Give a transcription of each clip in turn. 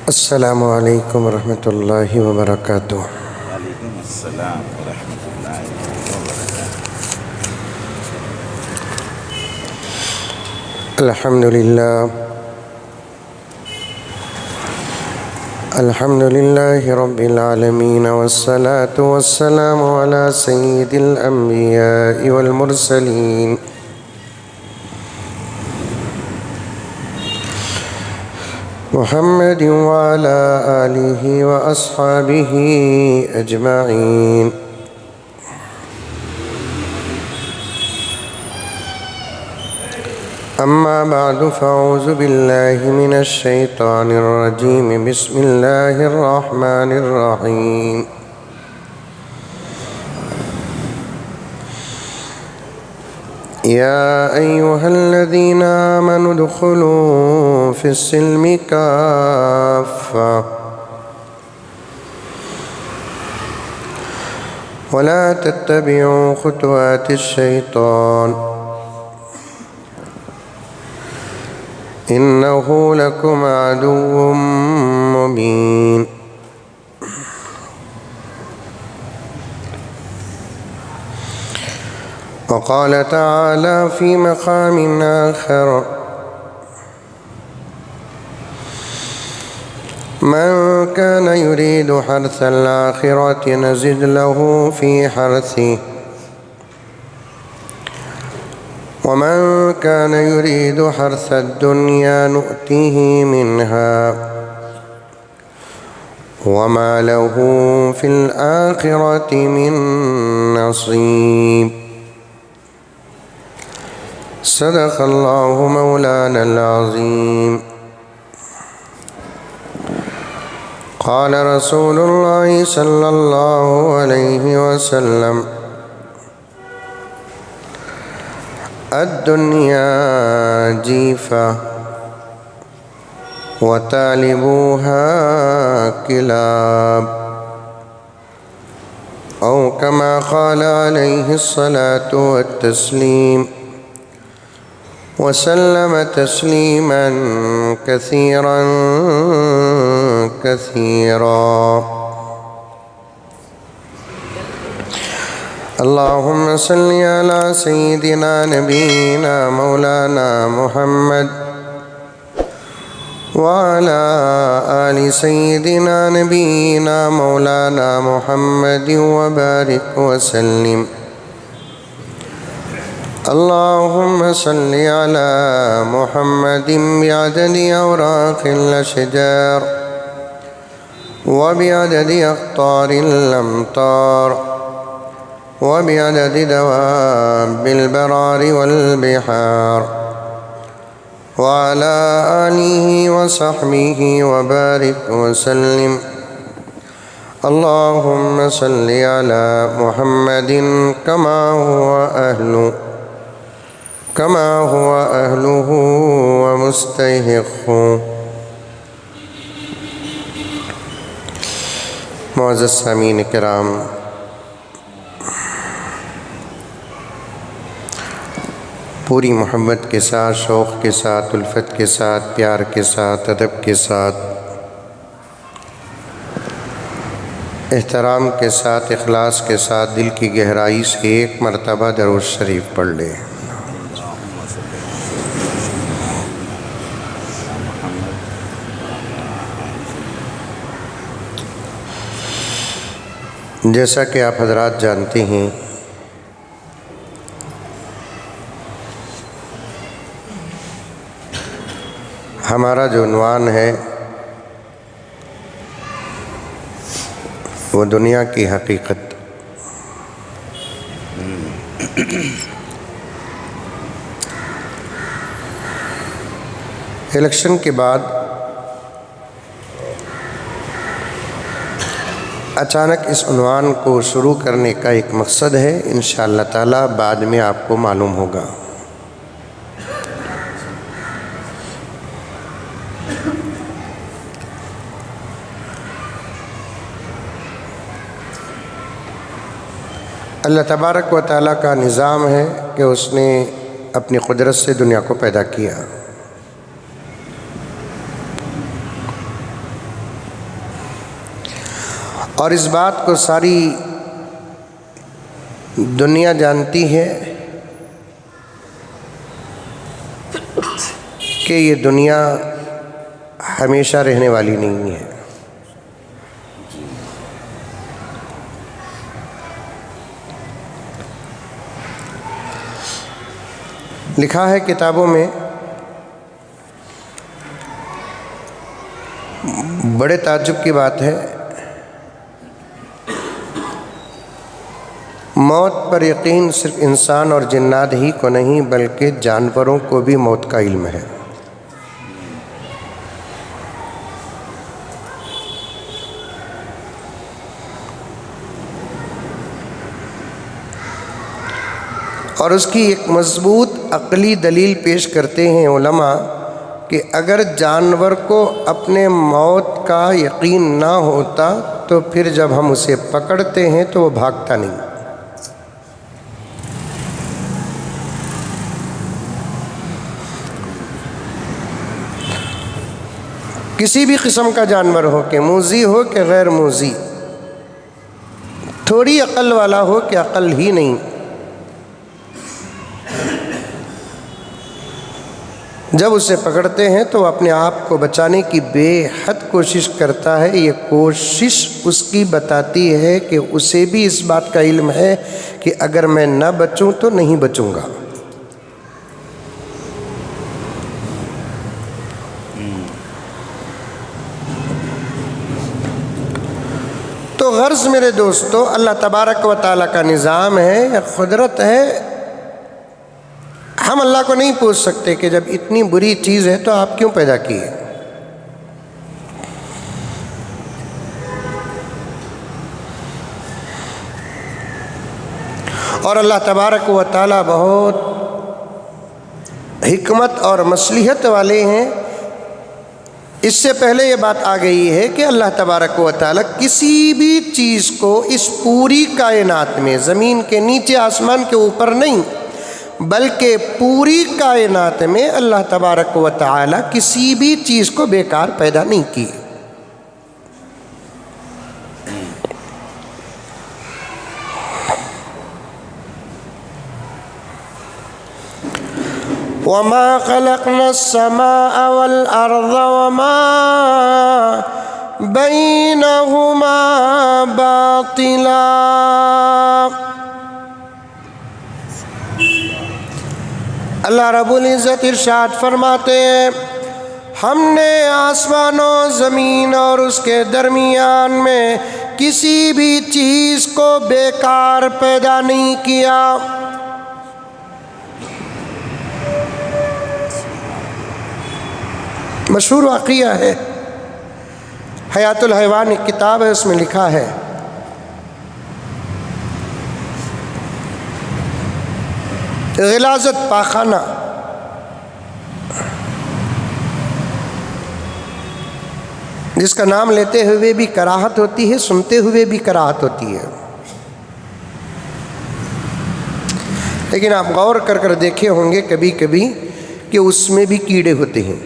السلام علیکم ورحمۃ اللہ وبرکاتہ۔ وعلیکم السلام ورحمۃ اللہ وبرکاتہ۔ الحمد للہ رب العالمین والصلاة والسلام علی سید الانبیاء والمرسلین محمد وعلى آلہ واصحابہ اجمعین۔ اما بعد فاعوذ باللہ من الشیطان الرجیم، بسم اللہ الرحمن الرحیم۔ یا ایہا الذین آمنوا ادخلوا فی السلم کافہ ولا تتبعوا خطوات الشیطان انہ لکم عدو مبین۔ وقال تعالى في مقام آخر: من كان يريد حرث الآخرة نزد له في حرثه ومن كان يريد حرث الدنيا نؤته منها وما له في الآخرة من نصيب۔ صدق اللہ مولانا العظیم۔ قال رسول اللہ صلی اللہ علیہ وسلم: الدنیا جیفہ وطالبوها کلاب، او کما قال علیہ الصلاة والتسلیم، وسلم تسلیما کثیرا کثیرا۔ اللہم صلی علی سیدنا نبینا مولانا محمد وعلی آل سیدنا نبینا مولانا محمد وبارک وسلم۔ اللہم صلی علی محمد بعدد اوراق الاشجار وبعدد اقطار الامطار وبعدد دواب البرار والبحار وعلى آلہ وصحبہ وبارک وسلم۔ اللہم صلی علی محمد كما هو أهله ومستحق۔ معزز سامعین کرام، پوری محبت کے ساتھ، شوق کے ساتھ، الفت کے ساتھ، پیار کے ساتھ، ادب کے ساتھ، احترام کے ساتھ، اخلاص کے ساتھ، دل کی گہرائی سے ایک مرتبہ درود شریف پڑھ لیں۔ جیسا کہ آپ حضرات جانتے ہیں، ہمارا جو عنوان ہے وہ دنیا کی حقیقت۔ الیکشن کے بعد اچانک اس عنوان کو شروع کرنے کا ایک مقصد ہے، انشاءاللہ تعالی بعد میں آپ کو معلوم ہوگا۔ اللہ تبارک و تعالیٰ کا نظام ہے کہ اس نے اپنی قدرت سے دنیا کو پیدا کیا۔ اور اس بات کو ساری دنیا جانتی ہے کہ یہ دنیا ہمیشہ رہنے والی نہیں ہے۔ لکھا ہے کتابوں میں، بڑے تعجب کی بات ہے، موت پر یقین صرف انسان اور جنات ہی کو نہیں بلکہ جانوروں کو بھی موت کا علم ہے۔ اور اس کی ایک مضبوط عقلی دلیل پیش کرتے ہیں علماء کہ اگر جانور کو اپنے موت کا یقین نہ ہوتا تو پھر جب ہم اسے پکڑتے ہیں تو وہ بھاگتا نہیں۔ کسی بھی قسم کا جانور ہو کہ موذی ہو کہ غیر موذی، تھوڑی عقل والا ہو کہ عقل ہی نہیں، جب اسے پکڑتے ہیں تو وہ اپنے آپ کو بچانے کی بے حد کوشش کرتا ہے۔ یہ کوشش اس کی بتاتی ہے کہ اسے بھی اس بات کا علم ہے کہ اگر میں نہ بچوں تو نہیں بچوں گا۔ تو غرض میرے دوستو، اللہ تبارک و تعالیٰ کا نظام ہے یا قدرت ہے، ہم اللہ کو نہیں پوچھ سکتے کہ جب اتنی بری چیز ہے تو آپ کیوں پیدا کیے۔ اور اللہ تبارک و تعالیٰ بہت حکمت اور مصلحت والے ہیں۔ اس سے پہلے یہ بات آ گئی ہے کہ اللہ تبارک و تعالیٰ کسی بھی چیز کو اس پوری کائنات میں، زمین کے نیچے آسمان کے اوپر نہیں بلکہ پوری کائنات میں اللہ تبارک و تعالیٰ کسی بھی چیز کو بیکار پیدا نہیں کی۔ وَمَا خَلَقْنَا السَّمَاءَ وَالْأَرْضَ وَمَا بَيْنَهُمَا بَاطِلًا۔ اللہ رب العزت ارشاد فرماتے ہیں، ہم نے آسمان و زمین اور اس کے درمیان میں کسی بھی چیز کو بیکار پیدا نہیں کیا۔ مشہور واقعہ ہے، حیات الحیوان ایک کتاب ہے، اس میں لکھا ہے غلاظت پاخانہ، جس کا نام لیتے ہوئے بھی کراہت ہوتی ہے، سنتے ہوئے بھی کراہت ہوتی ہے، لیکن آپ غور کر کر دیکھے ہوں گے کبھی کبھی کہ اس میں بھی کیڑے ہوتے ہیں۔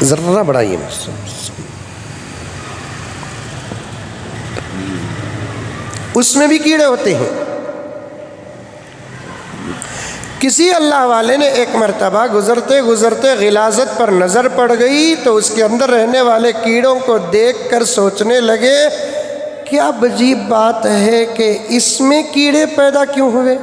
ذرہ بڑھائیے، اس میں بھی کیڑے ہوتے ہیں۔ کسی اللہ والے نے ایک مرتبہ گزرتے گزرتے غلاظت پر نظر پڑ گئی تو اس کے اندر رہنے والے کیڑوں کو دیکھ کر سوچنے لگے کیا عجیب بات ہے کہ اس میں کیڑے پیدا کیوں ہوئے۔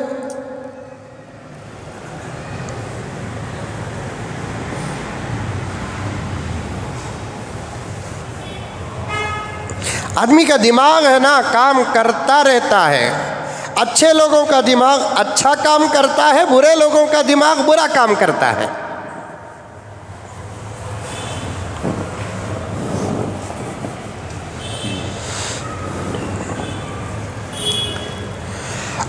آدمی کا دماغ ہے نا، کام کرتا رہتا ہے۔ اچھے لوگوں کا دماغ اچھا کام کرتا ہے، برے لوگوں کا دماغ برا کام کرتا ہے۔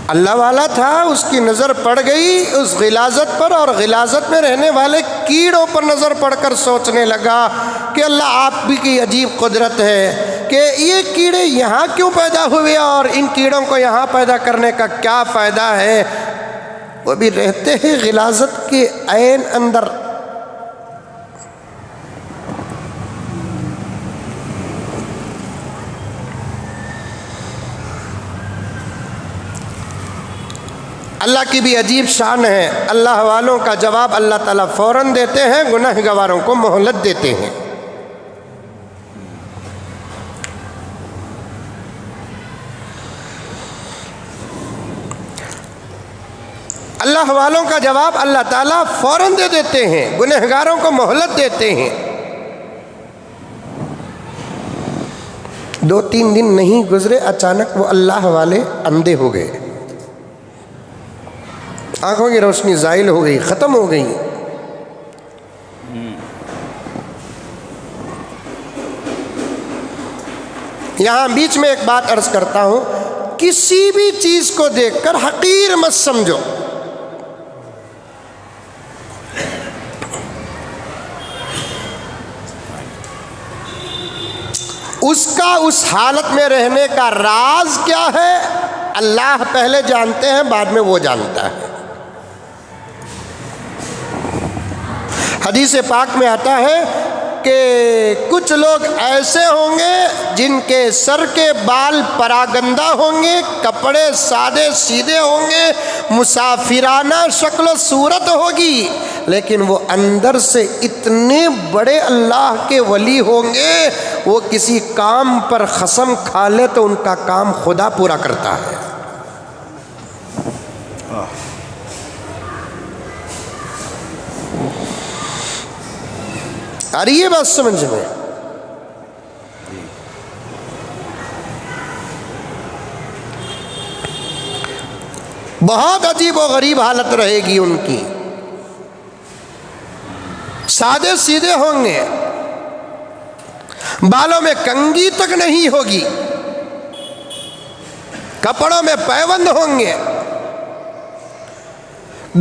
اللہ والا تھا، اس کی نظر پڑ گئی اس غلاظت پر، اور غلاظت میں رہنے والے کیڑوں پر نظر پڑ کر سوچنے لگا کہ اللہ آپ بھی کی عجیب قدرت ہے کہ یہ کیڑے یہاں کیوں پیدا ہوئے اور ان کیڑوں کو یہاں پیدا کرنے کا کیا فائدہ ہے۔ وہ بھی رہتے ہیں غلاظت کے عین اندر۔ اللہ کی بھی عجیب شان ہے، اللہ والوں کا جواب اللہ تعالیٰ فوراً دیتے ہیں، گناہ گواروں کو مہلت دیتے ہیں۔ اللہ والوں کا جواب اللہ تعالیٰ فوراً دے دیتے ہیں، گنہگاروں کو مہلت دیتے ہیں۔ 2-3 دن نہیں گزرے، اچانک وہ اللہ والے اندھے ہو گئے، آنکھوں کی روشنی زائل ہو گئی، ختم ہو گئی۔ یہاں بیچ میں ایک بات عرض کرتا ہوں، کسی بھی چیز کو دیکھ کر حقیر مت سمجھو۔ اس کا اس حالت میں رہنے کا راز کیا ہے اللہ پہلے جانتے ہیں، بعد میں وہ جانتا ہے۔ حدیث پاک میں آتا ہے کہ کچھ لوگ ایسے ہوں گے جن کے سر کے بال پراگندہ ہوں گے، کپڑے سادے سیدھے ہوں گے، مسافرانہ شکل و صورت ہوگی، لیکن وہ اندر سے اتنے بڑے اللہ کے ولی ہوں گے، وہ کسی کام پر قسم کھا لے تو ان کا کام خدا پورا کرتا ہے۔ آ رہی ہے بات سمجھ میں؟ بہت عجیب و غریب حالت رہے گی ان کی، سادے سیدھے ہوں گے، بالوں میں کنگھی تک نہیں ہوگی، کپڑوں میں پیوند ہوں گے،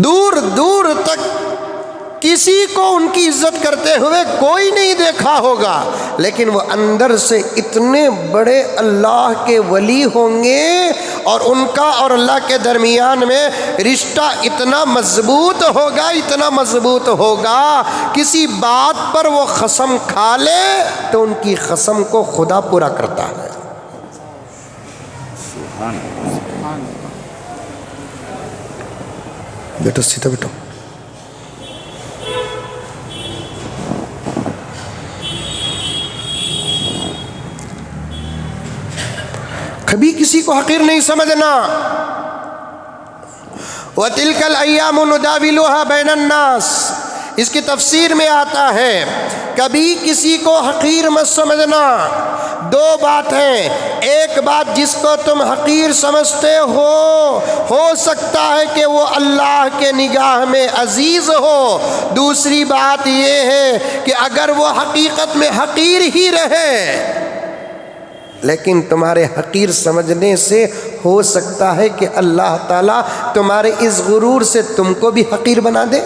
دور دور تک کسی کو ان کی عزت کرتے ہوئے کوئی نہیں دیکھا ہوگا، لیکن وہ اندر سے اتنے بڑے اللہ کے ولی ہوں گے، اور ان کا اور اللہ کے درمیان میں رشتہ اتنا مضبوط ہوگا، اتنا مضبوط ہوگا، کسی بات پر وہ قسم کھا لے تو ان کی قسم کو خدا پورا کرتا ہے۔ بیٹو سیدھا بیٹو۔ کبھی کسی کو حقیر نہیں سمجھنا۔ وَتِلْكَ الْأَيَّامُ نُدَاوِلُهَا بَيْنَ النَّاسِ، اس کی تفسیر میں آتا ہے کبھی کسی کو حقیر مت سمجھنا۔ دو بات ہیں، ایک بات جس کو تم حقیر سمجھتے ہو سکتا ہے کہ وہ اللہ کے نگاہ میں عزیز ہو، دوسری بات یہ ہے کہ اگر وہ حقیقت میں حقیر ہی رہے لیکن تمہارے حقیر سمجھنے سے ہو سکتا ہے کہ اللہ تعالیٰ تمہارے اس غرور سے تم کو بھی حقیر بنا دے۔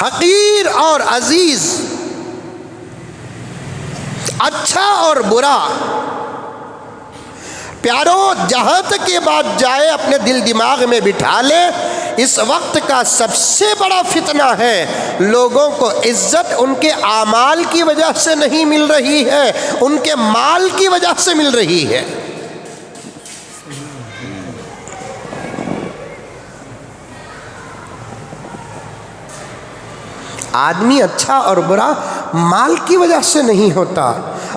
حقیر اور عزیز، اچھا اور برا، پیارو جہاں تک یہ بات جائے اپنے دل دماغ میں بٹھا لے، اس وقت کا سب سے بڑا فتنہ ہے لوگوں کو عزت ان کے اعمال کی وجہ سے نہیں مل رہی ہے، ان کے مال کی وجہ سے مل رہی ہے۔ آدمی اچھا اور برا مال کی وجہ سے نہیں ہوتا،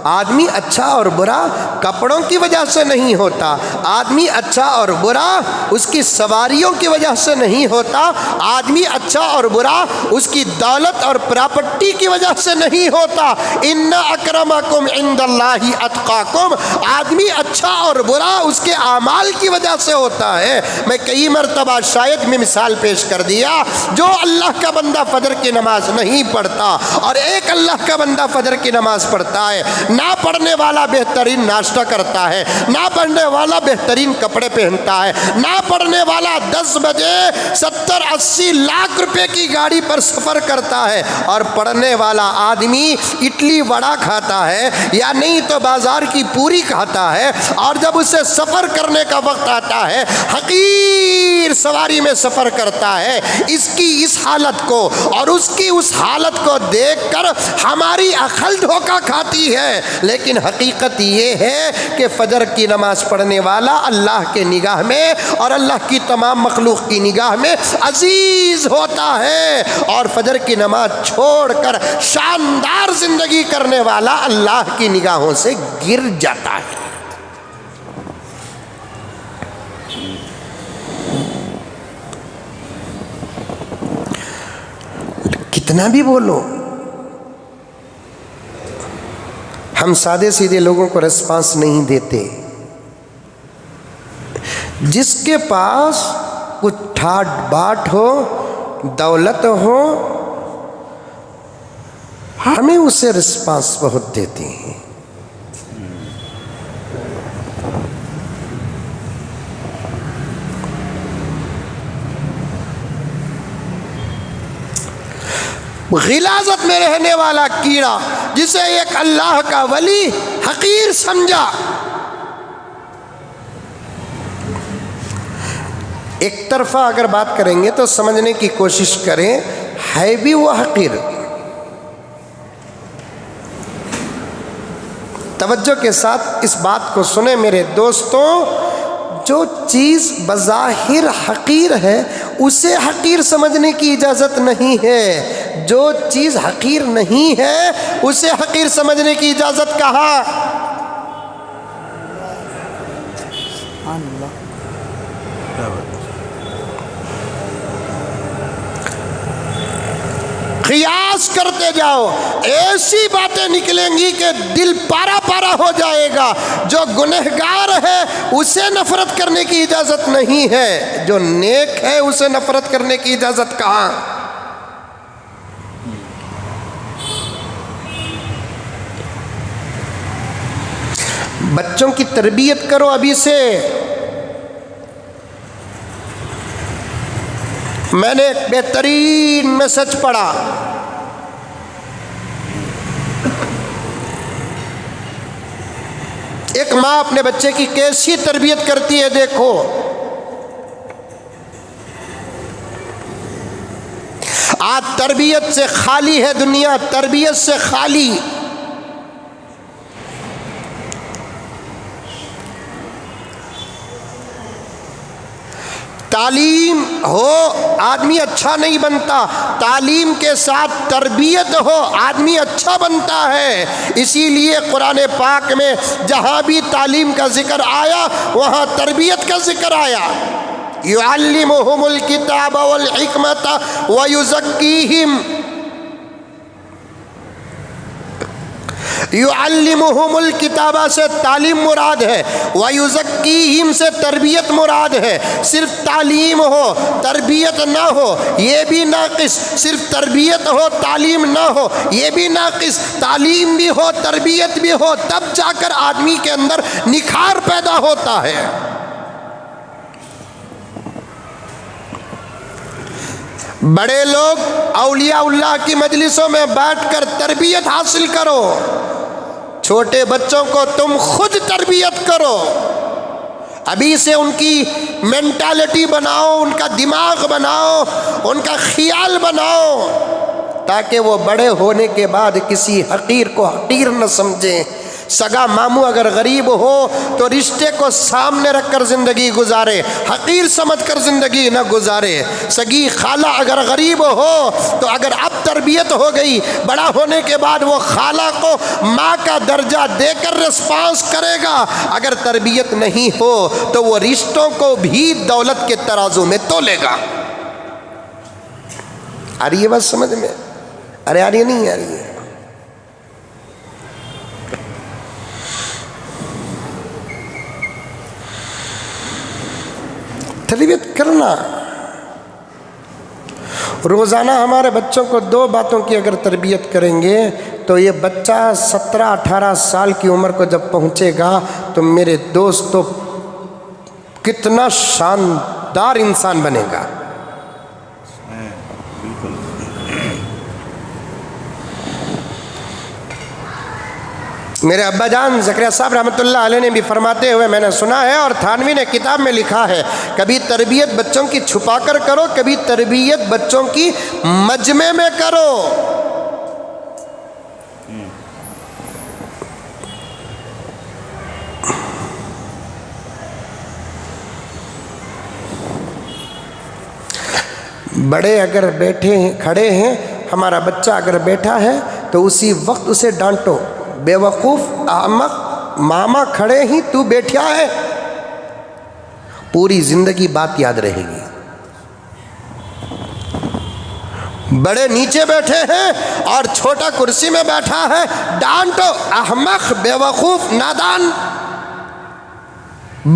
آدمی اچھا اور برا کپڑوں کی وجہ سے نہیں ہوتا، آدمی اچھا اور برا اس کی سواریوں کی وجہ سے نہیں ہوتا، آدمی اچھا اور برا اس کی دولت اور پراپرٹی کی وجہ سے نہیں ہوتا۔ ان اکرمکم عند اللہ اتقاکم، آدمی اچھا اور برا اس کے اعمال کی وجہ سے ہوتا ہے۔ میں کئی مرتبہ شاید میں مثال پیش کر دیا، جو اللہ کا بندہ فجر کی نماز نہیں پڑھتا اور ایک اللہ کا بندہ فجر کی نماز پڑھتا ہے، نہ پڑھنے والا بہترین ناشتہ کرتا ہے، نہ پڑھنے والا بہترین کپڑے پہنتا ہے، نہ پڑھنے والا 10 بجے 70-80 لاکھ روپے کی گاڑی پر سفر کرتا ہے، اور پڑھنے والا آدمی اڈلی وڑا کھاتا ہے یا نہیں تو بازار کی پوری کھاتا ہے، اور جب اسے سفر کرنے کا وقت آتا ہے حقیر سواری میں سفر کرتا ہے۔ اس کی اس حالت کو اور اس کی اس حالت کو دیکھ کر ہماری عقل دھوکہ کھاتی ہے، لیکن حقیقت یہ ہے کہ فجر کی نماز پڑھنے والا اللہ کے نگاہ میں اور اللہ کی تمام مخلوق کی نگاہ میں عزیز ہوتا ہے، اور فجر کی نماز چھوڑ کر شاندار زندگی کرنے والا اللہ کی نگاہوں سے گر جاتا ہے۔ کتنا بھی بولو، ہم سادے سیدھے لوگوں کو ریسپانس نہیں دیتے۔ جس کے پاس کچھ ٹھاٹ باٹ ہو، دولت ہو، ہمیں اسے ریسپانس بہت دیتے ہیں۔ غلاظت میں رہنے والا کیڑا جسے ایک اللہ کا ولی حقیر سمجھا، ایک طرفہ اگر بات کریں گے تو سمجھنے کی کوشش کریں، ہے بھی وہ حقیر۔ توجہ کے ساتھ اس بات کو سنیں میرے دوستوں، جو چیز بظاہر حقیر ہے اسے حقیر سمجھنے کی اجازت نہیں ہے، جو چیز حقیر نہیں ہے اسے حقیر سمجھنے کی اجازت کہاں؟ قیاس کرتے جاؤ، ایسی باتیں نکلیں گی کہ دل پارا پارا ہو جائے گا۔ جو گنہگار ہے اسے نفرت کرنے کی اجازت نہیں ہے، جو نیک ہے اسے نفرت کرنے کی اجازت کہاں؟ بچوں کی تربیت کرو ابھی سے۔ میں نے ایک بہترین میسج پڑھا، ایک ماں اپنے بچے کی کیسی تربیت کرتی ہے دیکھو۔ آج تربیت سے خالی ہے دنیا، تربیت سے خالی۔ تعلیم ہو آدمی اچھا نہیں بنتا، تعلیم کے ساتھ تربیت ہو آدمی اچھا بنتا ہے۔ اسی لیے قرآن پاک میں جہاں بھی تعلیم کا ذکر آیا وہاں تربیت کا ذکر آیا۔ یعلمہم الکتاب والحکمت ویزکیہم، یعلمہم الکتابہ سے تعلیم مراد ہے، ویزکیہم سے تربیت مراد ہے۔ صرف تعلیم ہو تربیت نہ ہو یہ بھی ناقص، صرف تربیت ہو تعلیم نہ ہو یہ بھی ناقص، تعلیم بھی ہو تربیت بھی ہو تب جا کر آدمی کے اندر نکھار پیدا ہوتا ہے۔ بڑے لوگ اولیاء اللہ کی مجلسوں میں بیٹھ کر تربیت حاصل کرو، چھوٹے بچوں کو تم خود تربیت کرو، ابھی سے ان کی مینٹالٹی بناؤ، ان کا دماغ بناؤ، ان کا خیال بناؤ، تاکہ وہ بڑے ہونے کے بعد کسی حقیر کو حقیر نہ سمجھیں۔ سگا ماموں اگر غریب ہو تو رشتے کو سامنے رکھ کر زندگی گزارے، حقیر سمجھ کر زندگی نہ گزارے۔ سگی خالہ اگر غریب ہو تو اگر اب تربیت ہو گئی، بڑا ہونے کے بعد وہ خالہ کو ماں کا درجہ دے کر رسپانس کرے گا، اگر تربیت نہیں ہو تو وہ رشتوں کو بھی دولت کے ترازو میں تولے گا۔ آ رہی ہے بات سمجھ میں؟ ارے آ رہی ہے نہیں آ رہی ہے؟ تربیت کرنا، روزانہ ہمارے بچوں کو 2 باتوں کی اگر تربیت کریں گے تو یہ بچہ 17-18 سال کی عمر کو جب پہنچے گا تو میرے دوستو کتنا شاندار انسان بنے گا. میرے ابا جان زکریا صاحب رحمۃ اللہ علیہ نے بھی فرماتے ہوئے میں نے سنا ہے، اور تھانوی نے کتاب میں لکھا ہے، کبھی تربیت بچوں کی چھپا کر کرو، کبھی تربیت بچوں کی مجمع میں کرو. بڑے اگر بیٹھے ہیں، کھڑے ہیں، ہمارا بچہ اگر بیٹھا ہے تو اسی وقت اسے ڈانٹو، بے وقوف احمق، ماما کھڑے ہی تو بیٹھا ہے. پوری زندگی بات یاد رہے گی. بڑے نیچے بیٹھے ہیں اور چھوٹا کرسی میں بیٹھا ہے، ڈانٹو، احمق، بے وقوف، نادان.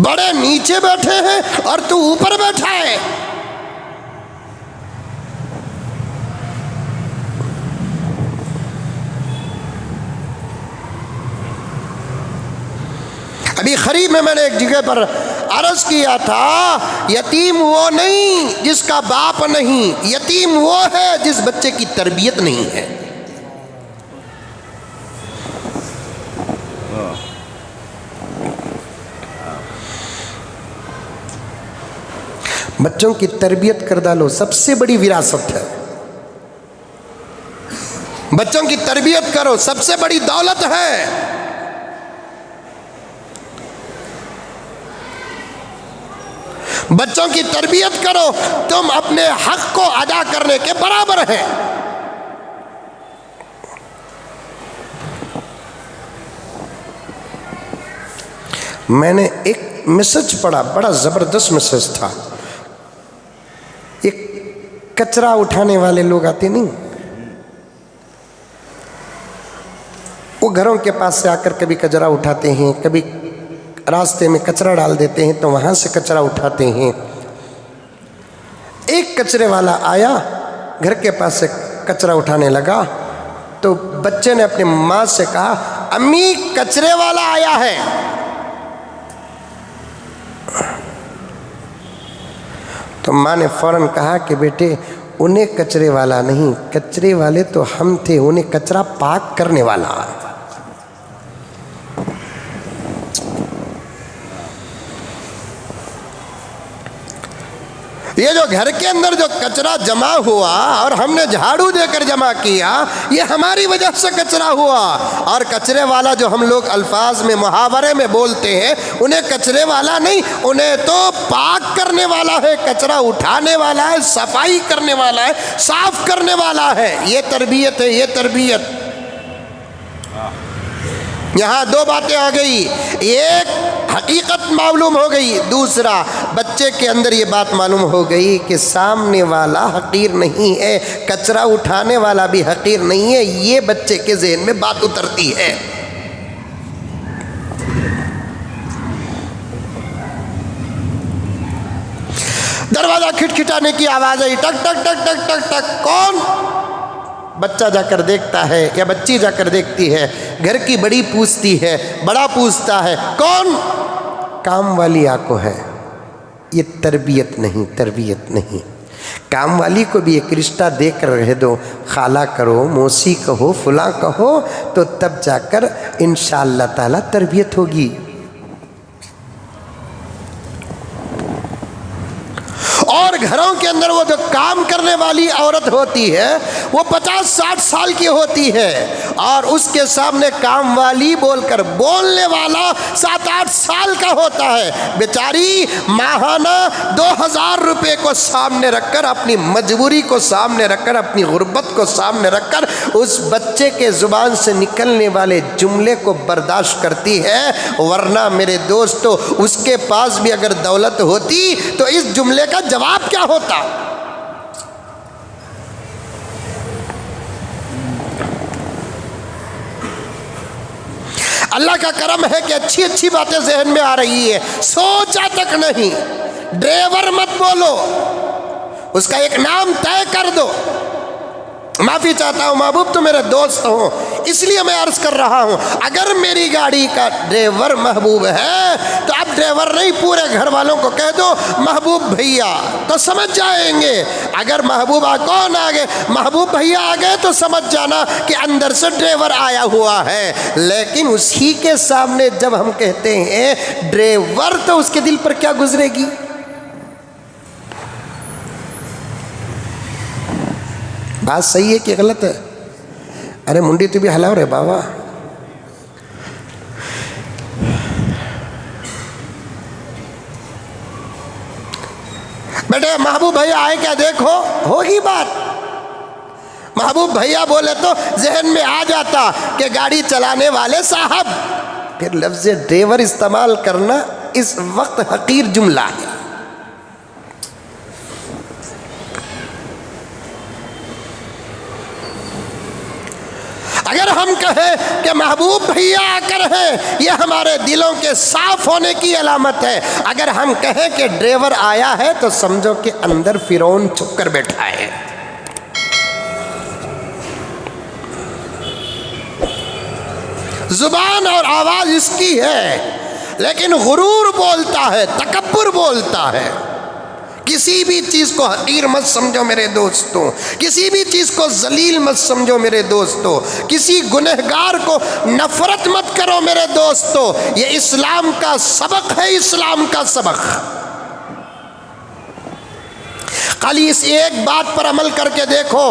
بڑے نیچے بیٹھے ہیں اور تو اوپر بیٹھا ہے. ابھی قریب میں نے ایک جگہ پر عرض کیا تھا، یتیم وہ نہیں جس کا باپ نہیں، یتیم وہ ہے جس بچے کی تربیت نہیں ہے. بچوں کی تربیت کر ڈالو، سب سے بڑی وراثت ہے. بچوں کی تربیت کرو، سب سے بڑی دولت ہے. بچوں کی تربیت کرو، تم اپنے حق کو ادا کرنے کے برابر ہیں. میں نے ایک میسج پڑھا، بڑا زبردست میسج تھا. ایک کچرا اٹھانے والے لوگ آتے نہیں، وہ گھروں کے پاس سے آ کر کبھی کچرا اٹھاتے ہیں، کبھی راستے میں کچرا ڈال دیتے ہیں تو وہاں سے کچرا اٹھاتے ہیں. ایک کچرے والا آیا، گھر کے پاس سے کچرا اٹھانے لگا تو بچے نے اپنی ماں سے کہا، امی کچرے والا آیا ہے. تو ماں نے فوراً کہا کہ بیٹے انہیں کچرے والا نہیں، کچرے والے تو ہم تھے، انہیں کچرا پاک کرنے والا. یہ جو گھر کے اندر جو کچرا جمع ہوا اور ہم نے جھاڑو دے کر جمع کیا، یہ ہماری وجہ سے کچرا ہوا. اور کچرے والا جو ہم لوگ الفاظ میں محاورے میں بولتے ہیں، انہیں کچرے والا نہیں، انہیں تو پاک کرنے والا ہے، کچرا اٹھانے والا ہے، صفائی کرنے والا ہے، صاف کرنے والا ہے. یہ تربیت ہے، یہ تربیت. یہاں دو باتیں آ گئی، ایک حقیقت معلوم ہو گئی، دوسرا بچے کے اندر یہ بات معلوم ہو گئی کہ سامنے والا حقیر نہیں ہے، کچرا اٹھانے والا بھی حقیر نہیں ہے. یہ بچے کے ذہن میں بات اترتی ہے. دروازہ کھٹکھٹانے کی آواز آئی، ٹک ٹک ٹک ٹک ٹک ٹک. کون؟ بچہ جا کر دیکھتا ہے یا بچی جا کر دیکھتی ہے. گھر کی بڑی پوچھتی ہے، بڑا پوچھتا ہے، کون؟ کام والی آکو ہے. یہ تربیت نہیں، تربیت نہیں. کام والی کو بھی ایک رشتہ دے کر رہ دو، خالہ کرو، موسی کہو، فلاں کہو، تو تب جا کر انشاءاللہ تعالی تربیت ہوگی. اور گھروں کے اندر وہ جو کام کرنے والی عورت ہوتی ہے وہ 50-60 سال کی ہوتی ہے، اور اس کے سامنے کام والی بول کر بولنے والا 7-8 سال کا ہوتا ہے. بیچاری ماہانہ 2000 روپے کو سامنے رکھ کر، اپنی مجبوری کو سامنے رکھ کر، اپنی غربت کو سامنے رکھ کر اس بچے کے زبان سے نکلنے والے جملے کو برداشت کرتی ہے. ورنہ میرے دوستو اس کے پاس بھی اگر دولت ہوتی تو اس جملے کا جواب کیا ہوتا؟ اللہ کا کرم ہے کہ اچھی اچھی باتیں ذہن میں آ رہی ہے، سوچا تک نہیں. ڈرائیور مت بولو، اس کا ایک نام طے کر دو. معافی چاہتا ہوں محبوب، تو میرے دوست ہو، اس لیے میں عرض کر رہا ہوں اگر میری گاڑی کا ڈرائیور محبوب ہے تو اب ڈرائیور نہیں، پورے گھر والوں کو کہہ دو محبوب بھیا، تو سمجھ جائیں گے۔ اگر محبوب کون آ گئے، محبوب بھیا آ گئے تو سمجھ جانا کہ اندر سے ڈرائیور آیا ہوا ہے۔ لیکن اسی کے سامنے جب ہم کہتے ہیں ڈرائیور تو اس کے دل پر کیا گزرے گی؟ بات صحیح ہے کہ غلط ہے؟ ارے منڈی تو بھی ہلاؤ رہے بابا۔ بیٹے محبوب بھیا آئے کیا دیکھو، ہوگی بات۔ محبوب بھیا بولے تو ذہن میں آ جاتا کہ گاڑی چلانے والے صاحب، پھر لفظ ڈرائیور استعمال کرنا اس وقت حقیر جملہ ہے۔ اگر ہم کہیں کہ محبوب بھیا آ کر ہیں، یہ ہمارے دلوں کے صاف ہونے کی علامت ہے۔ اگر ہم کہیں کہ ڈرائیور آیا ہے تو سمجھو کہ اندر فرعون چھپ کر بیٹھا ہے۔ زبان اور آواز اس کی ہے، لیکن غرور بولتا ہے، تکبر بولتا ہے۔ کسی بھی چیز کو حقیر مت سمجھو میرے دوستوں، کسی بھی چیز کو ذلیل مت سمجھو میرے دوستوں، کسی گنہگار کو نفرت مت کرو میرے دوستوں۔ یہ اسلام کا سبق ہے، اسلام کا سبق۔ خالی اس ایک بات پر عمل کر کے دیکھو،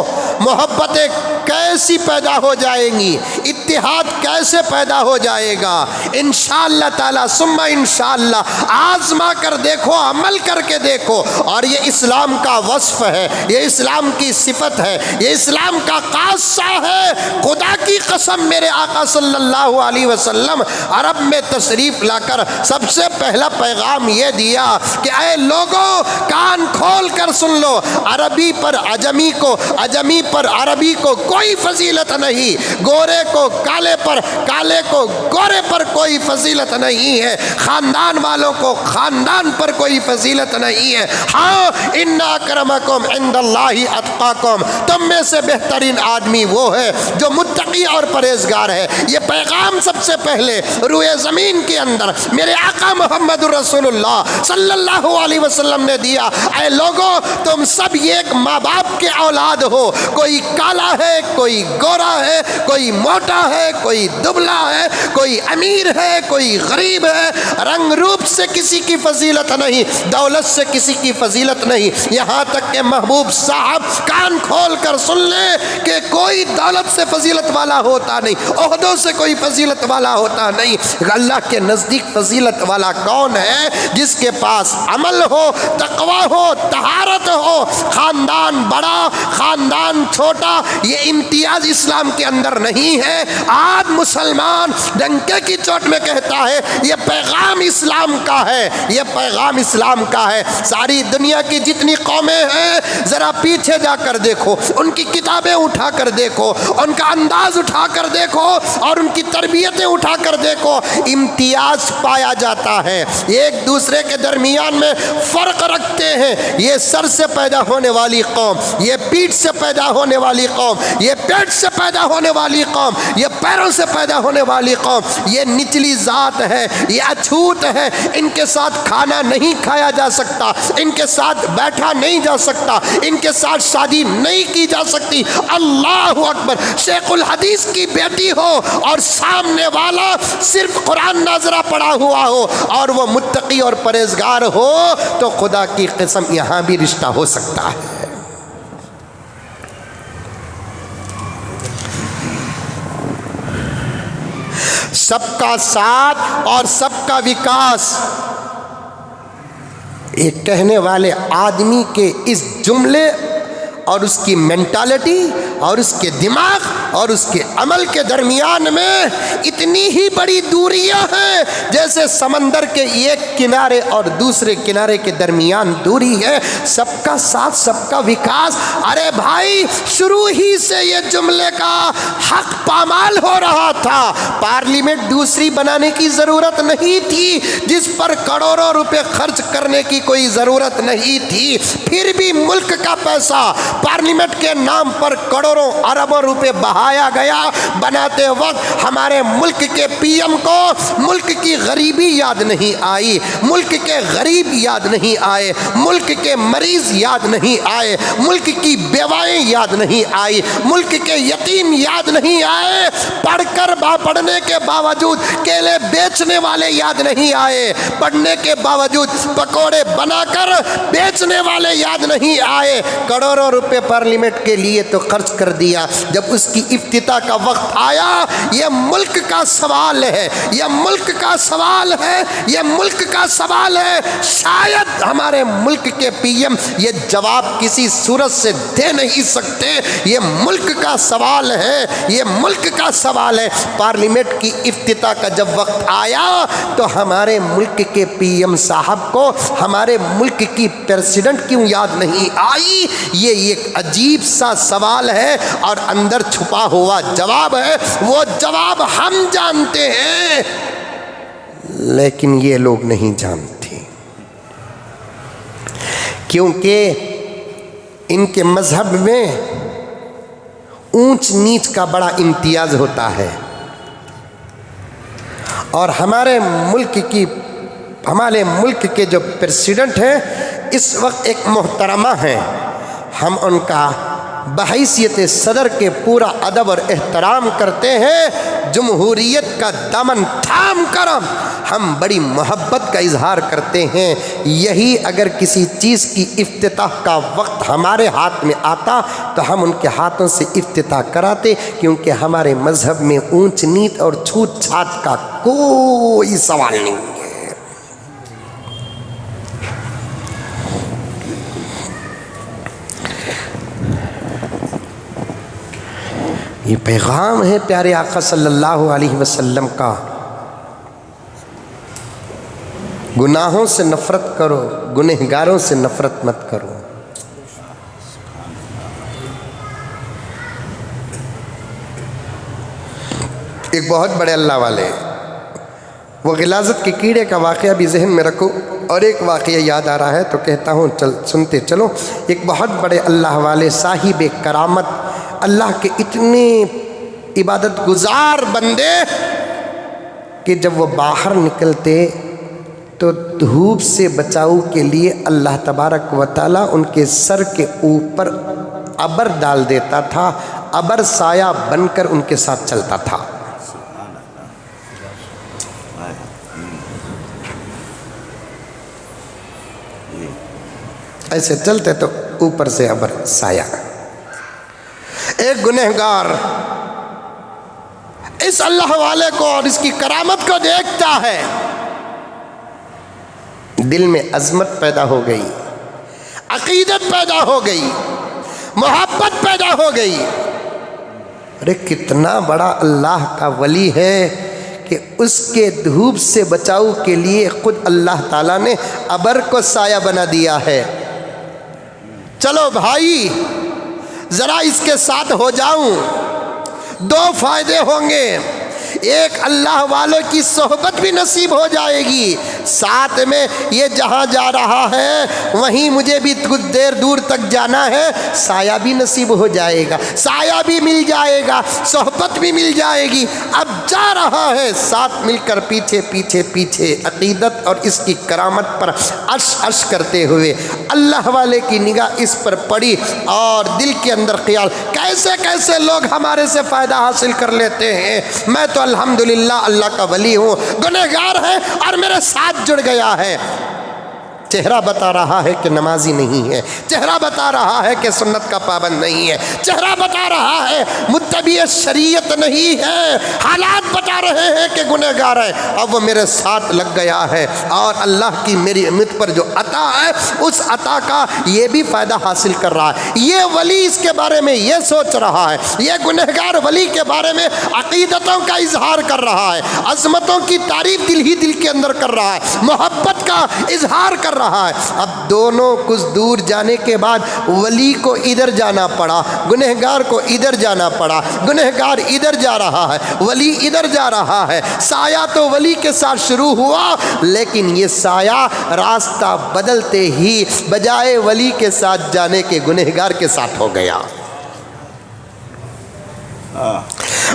محبتیں کیسی پیدا ہو جائیں گی، اتحاد کیسے پیدا ہو جائے گا۔ انشاءاللہ تعالی ثم انشاءاللہ آزما کر دیکھو، عمل کر کے دیکھو، اور یہ اسلام کا وصف ہے، یہ اسلام کی صفت ہے، یہ اسلام کا خاصہ ہے۔ خدا کی قسم میرے آقا صلی اللہ علیہ وسلم عرب میں تشریف لا کر سب سے پہلا پیغام یہ دیا کہ اے لوگوں کان کھول کر سن لو، عربی پر عجمی کو، عجمی پر عربی کو کوئی فضیلت نہیں، گورے کو کالے پر، کالے کو گورے پر کوئی فضیلت نہیں ہے، خاندان والوں کو خاندان پر کوئی فضیلت نہیں ہے۔ ہاں ان اکرمکم عند اللہ اتقاکم، تم میں سے بہترین آدمی وہ ہے جو متقی اور پرہیزگار ہے۔ یہ پیغام سب سے پہلے روئے زمین کے اندر میرے آقا محمد رسول اللہ صلی اللہ علیہ وسلم نے دیا۔ اے لوگوں تم سب ایک ماں باپ کے اولاد ہو، کوئی کالا ہے، کوئی گورا ہے، کوئی موٹا ہے، کوئی دبلا ہے، کوئی امیر ہے، کوئی غریب ہے، رنگ روپ سے کسی کی فضیلت نہیں، دولت سے کسی کی فضیلت نہیں، یہاں تک کہ محبوب صاحب کان کھول کر سن لیں کہ کوئی دولت سے فضیلت والا ہوتا نہیں، عہدوں سے کوئی فضیلت والا ہوتا نہیں۔ اللہ کے نزدیک فضیلت والا کون ہے؟ جس کے پاس عمل ہو، تقوی ہو، طہارت ہو، خاندان بڑا خاندان چھوٹا، یہ امتیاز اسلام کے اندر نہیں ہے۔ آج مسلمان ڈنکے کی چوٹ میں کہتا ہے یہ پیغام اسلام کا ہے، یہ پیغام اسلام کا ہے۔ ساری دنیا کی جتنی قومیں ہیں ذرا پیچھے جا کر دیکھو، ان کی کتابیں اٹھا کر دیکھو، ان کا انداز اٹھا کر دیکھو، اور ان کی تربیتیں اٹھا کر دیکھو، امتیاز پایا جاتا ہے۔ ایک دوسرے کے درمیان میں فرق رکھتے ہیں۔ یہ سر سے پیدا ہونے والی قوم، یہ پیٹھ سے پیدا ہونے والی قوم، یہ پیٹ سے پیدا ہونے والی قوم، یہ پیروں سے پیدا ہونے والی قوم، یہ نچلی ذات ہے، یہ اچھوت ہے، ان کے ساتھ کھانا نہیں کھایا جا سکتا، ان کے ساتھ بیٹھا نہیں جا سکتا، ان کے ساتھ شادی نہیں کی جا سکتی۔ اللہ اکبر! شیخ الحدیث کی بیٹی ہو اور سامنے والا صرف قرآن ناظرہ پڑھا ہوا ہو اور وہ متقی اور پرہیزگار ہو تو خدا کی قسم یہاں بھی رشتہ ہو سکتا ہے۔ سب کا ساتھ اور سب کا وکاس، ایک کہنے والے آدمی کے اس جملے اور اس کی مینٹالٹی اور اس کے دماغ اور اس کے عمل کے درمیان میں اتنی ہی بڑی دوریاں ہیں جیسے سمندر کے ایک کنارے اور دوسرے کنارے کے درمیان دوری ہے۔ سب کا ساتھ، سب کا وکاس۔ ارے بھائی، شروع ہی سے یہ جملے کا حق پامال ہو رہا تھا۔ پارلیمنٹ دوسری بنانے کی ضرورت نہیں تھی، جس پر کروڑوں روپے خرچ کرنے کی کوئی ضرورت نہیں تھی، پھر بھی ملک کا پیسہ پارلیمنٹ کے نام پر کروڑوں اربوں روپے بہایا گیا۔ بناتے وقت ہمارے ملک کے پی ایم کو ملک کی غریبی یاد نہیں آئی، ملک کے غریب یاد نہیں آئے، ملک کے مریض یاد نہیں آئے، ملک کی بیوائیں یاد نہیں آئی، ملک کے یتیم یاد نہیں آئے، پڑھنے کے باوجود کیلے بیچنے والے یاد نہیں آئے، پڑھنے کے باوجود پکوڑے بنا کر بیچنے والے یاد نہیں آئے۔ کروڑوں روپے پارلیمنٹ کے لیے تو خرچ کر دیا۔ جب اس کی افتتاح کا وقت آیا، یہ ملک کا سوال ہے، یہ ملک کا سوال ہے، یہ ملک کا سوال ہے۔ شاید ہمارے ملک کے پی ایم یہ جواب کسی صورت سے دے نہیں سکتے۔ یہ ملک کا سوال ہے، یہ ملک کا سوال ہے۔ پارلیمنٹ کی افتتاح کا جب وقت آیا تو ہمارے ملک کے پی ایم صاحب کو ہمارے ملک کی پریزیڈنٹ کیوں یاد نہیں آئی؟ یہ ایک عجیب سا سوال ہے اور اندر چھپا ہوا جواب ہے۔ وہ جواب ہم جانتے ہیں لیکن یہ لوگ نہیں جانتے، کیونکہ ان کے مذہب میں اونچ نیچ کا بڑا امتیاز ہوتا ہے، اور ہمارے ملک کے جو پریزیڈنٹ ہیں اس وقت ایک محترمہ ہیں، ہم ان کا بحیثیت صدر کے پورا ادب اور احترام کرتے ہیں۔ جمہوریت کا دامن تھام کر ہم بڑی محبت کا اظہار کرتے ہیں۔ یہی اگر کسی چیز کی افتتاح کا وقت ہمارے ہاتھ میں آتا تو ہم ان کے ہاتھوں سے افتتاح کراتے، کیونکہ ہمارے مذہب میں اونچ نیچ اور چھوت چھات کا کوئی سوال نہیں ہے۔ یہ پیغام ہے پیارے آقا صلی اللہ علیہ وسلم کا، گناہوں سے نفرت کرو، گنہگاروں سے نفرت مت کرو۔ ایک بہت بڑے اللہ والے، وہ غلاظت کے کیڑے کا واقعہ بھی ذہن میں رکھو، اور ایک واقعہ یاد آ رہا ہے تو کہتا ہوں سنتے چلو۔ ایک بہت بڑے اللہ والے صاحب کرامت، اللہ کے اتنے عبادت گزار بندے کہ جب وہ باہر نکلتے تو دھوپ سے بچاؤ کے لیے اللہ تبارک و تعالیٰ ان کے سر کے اوپر ابر ڈال دیتا تھا، ابر سایہ بن کر ان کے ساتھ چلتا تھا۔ ایسے چلتے تو اوپر سے ابر سایہ۔ ایک گنہگار اس اللہ والے کو اور اس کی کرامت کو دیکھتا ہے، دل میں عظمت پیدا ہو گئی، عقیدت پیدا ہو گئی، محبت پیدا ہو گئی۔ ارے کتنا بڑا اللہ کا ولی ہے کہ اس کے دھوپ سے بچاؤ کے لیے خود اللہ تعالیٰ نے ابر کو سایہ بنا دیا ہے۔ چلو بھائی ذرا اس کے ساتھ ہو جاؤں، دو فائدے ہوں گے۔ ایک، اللہ والوں کی صحبت بھی نصیب ہو جائے گی، ساتھ میں یہ جہاں جا رہا ہے وہیں مجھے بھی کچھ دیر دور تک جانا ہے، سایہ بھی نصیب ہو جائے گا، سایہ بھی مل جائے گا، صحبت بھی مل جائے گی۔ اب جا رہا ہے ساتھ مل کر پیچھے پیچھے پیچھے، عقیدت اور اس کی کرامت پر عرش عرش کرتے ہوئے اللہ والے کی نگاہ اس پر پڑی، اور دل کے اندر خیال، کیسے کیسے لوگ ہمارے سے فائدہ حاصل کر لیتے ہیں، میں تو الحمدللہ اللہ کا ولی ہوں، گنہگار ہے اور میرے ساتھ جڑ گیا ہے۔ چہرہ بتا رہا ہے کہ نمازی نہیں ہے، چہرہ بتا رہا ہے کہ سنت کا پابند نہیں ہے، چہرہ بتا رہا ہے متبع شریعت نہیں ہے، حالات بتا بتا رہے ہیں کہ گنہگار ہے، اب وہ میرے ساتھ لگ گیا ہے اور اللہ کی میری امت پر جو عطا ہے اس عطا کا یہ بھی فائدہ حاصل کر رہا ہے۔ یہ ولی اس کے بارے میں یہ سوچ رہا ہے، یہ گنہگار ولی کے بارے میں عقیدتوں کا اظہار کر رہا ہے، عظمتوں کی تعریف دل ہی دل کے اندر کر رہا ہے، محبت کا اظہار کر رہا ہے۔ اب دونوں کچھ دور جانے کے بعد ولی کو ادھر جانا پڑا، گنہگار کو ادھر جانا پڑا، گنہگار ادھر جا رہا ہے، ولی ادھر جا رہا ہے۔ سایہ تو ولی کے ساتھ شروع ہوا، لیکن یہ سایہ راستہ بدلتے ہی بجائے ولی کے ساتھ جانے کے گنہگار کے ساتھ ہو گیا۔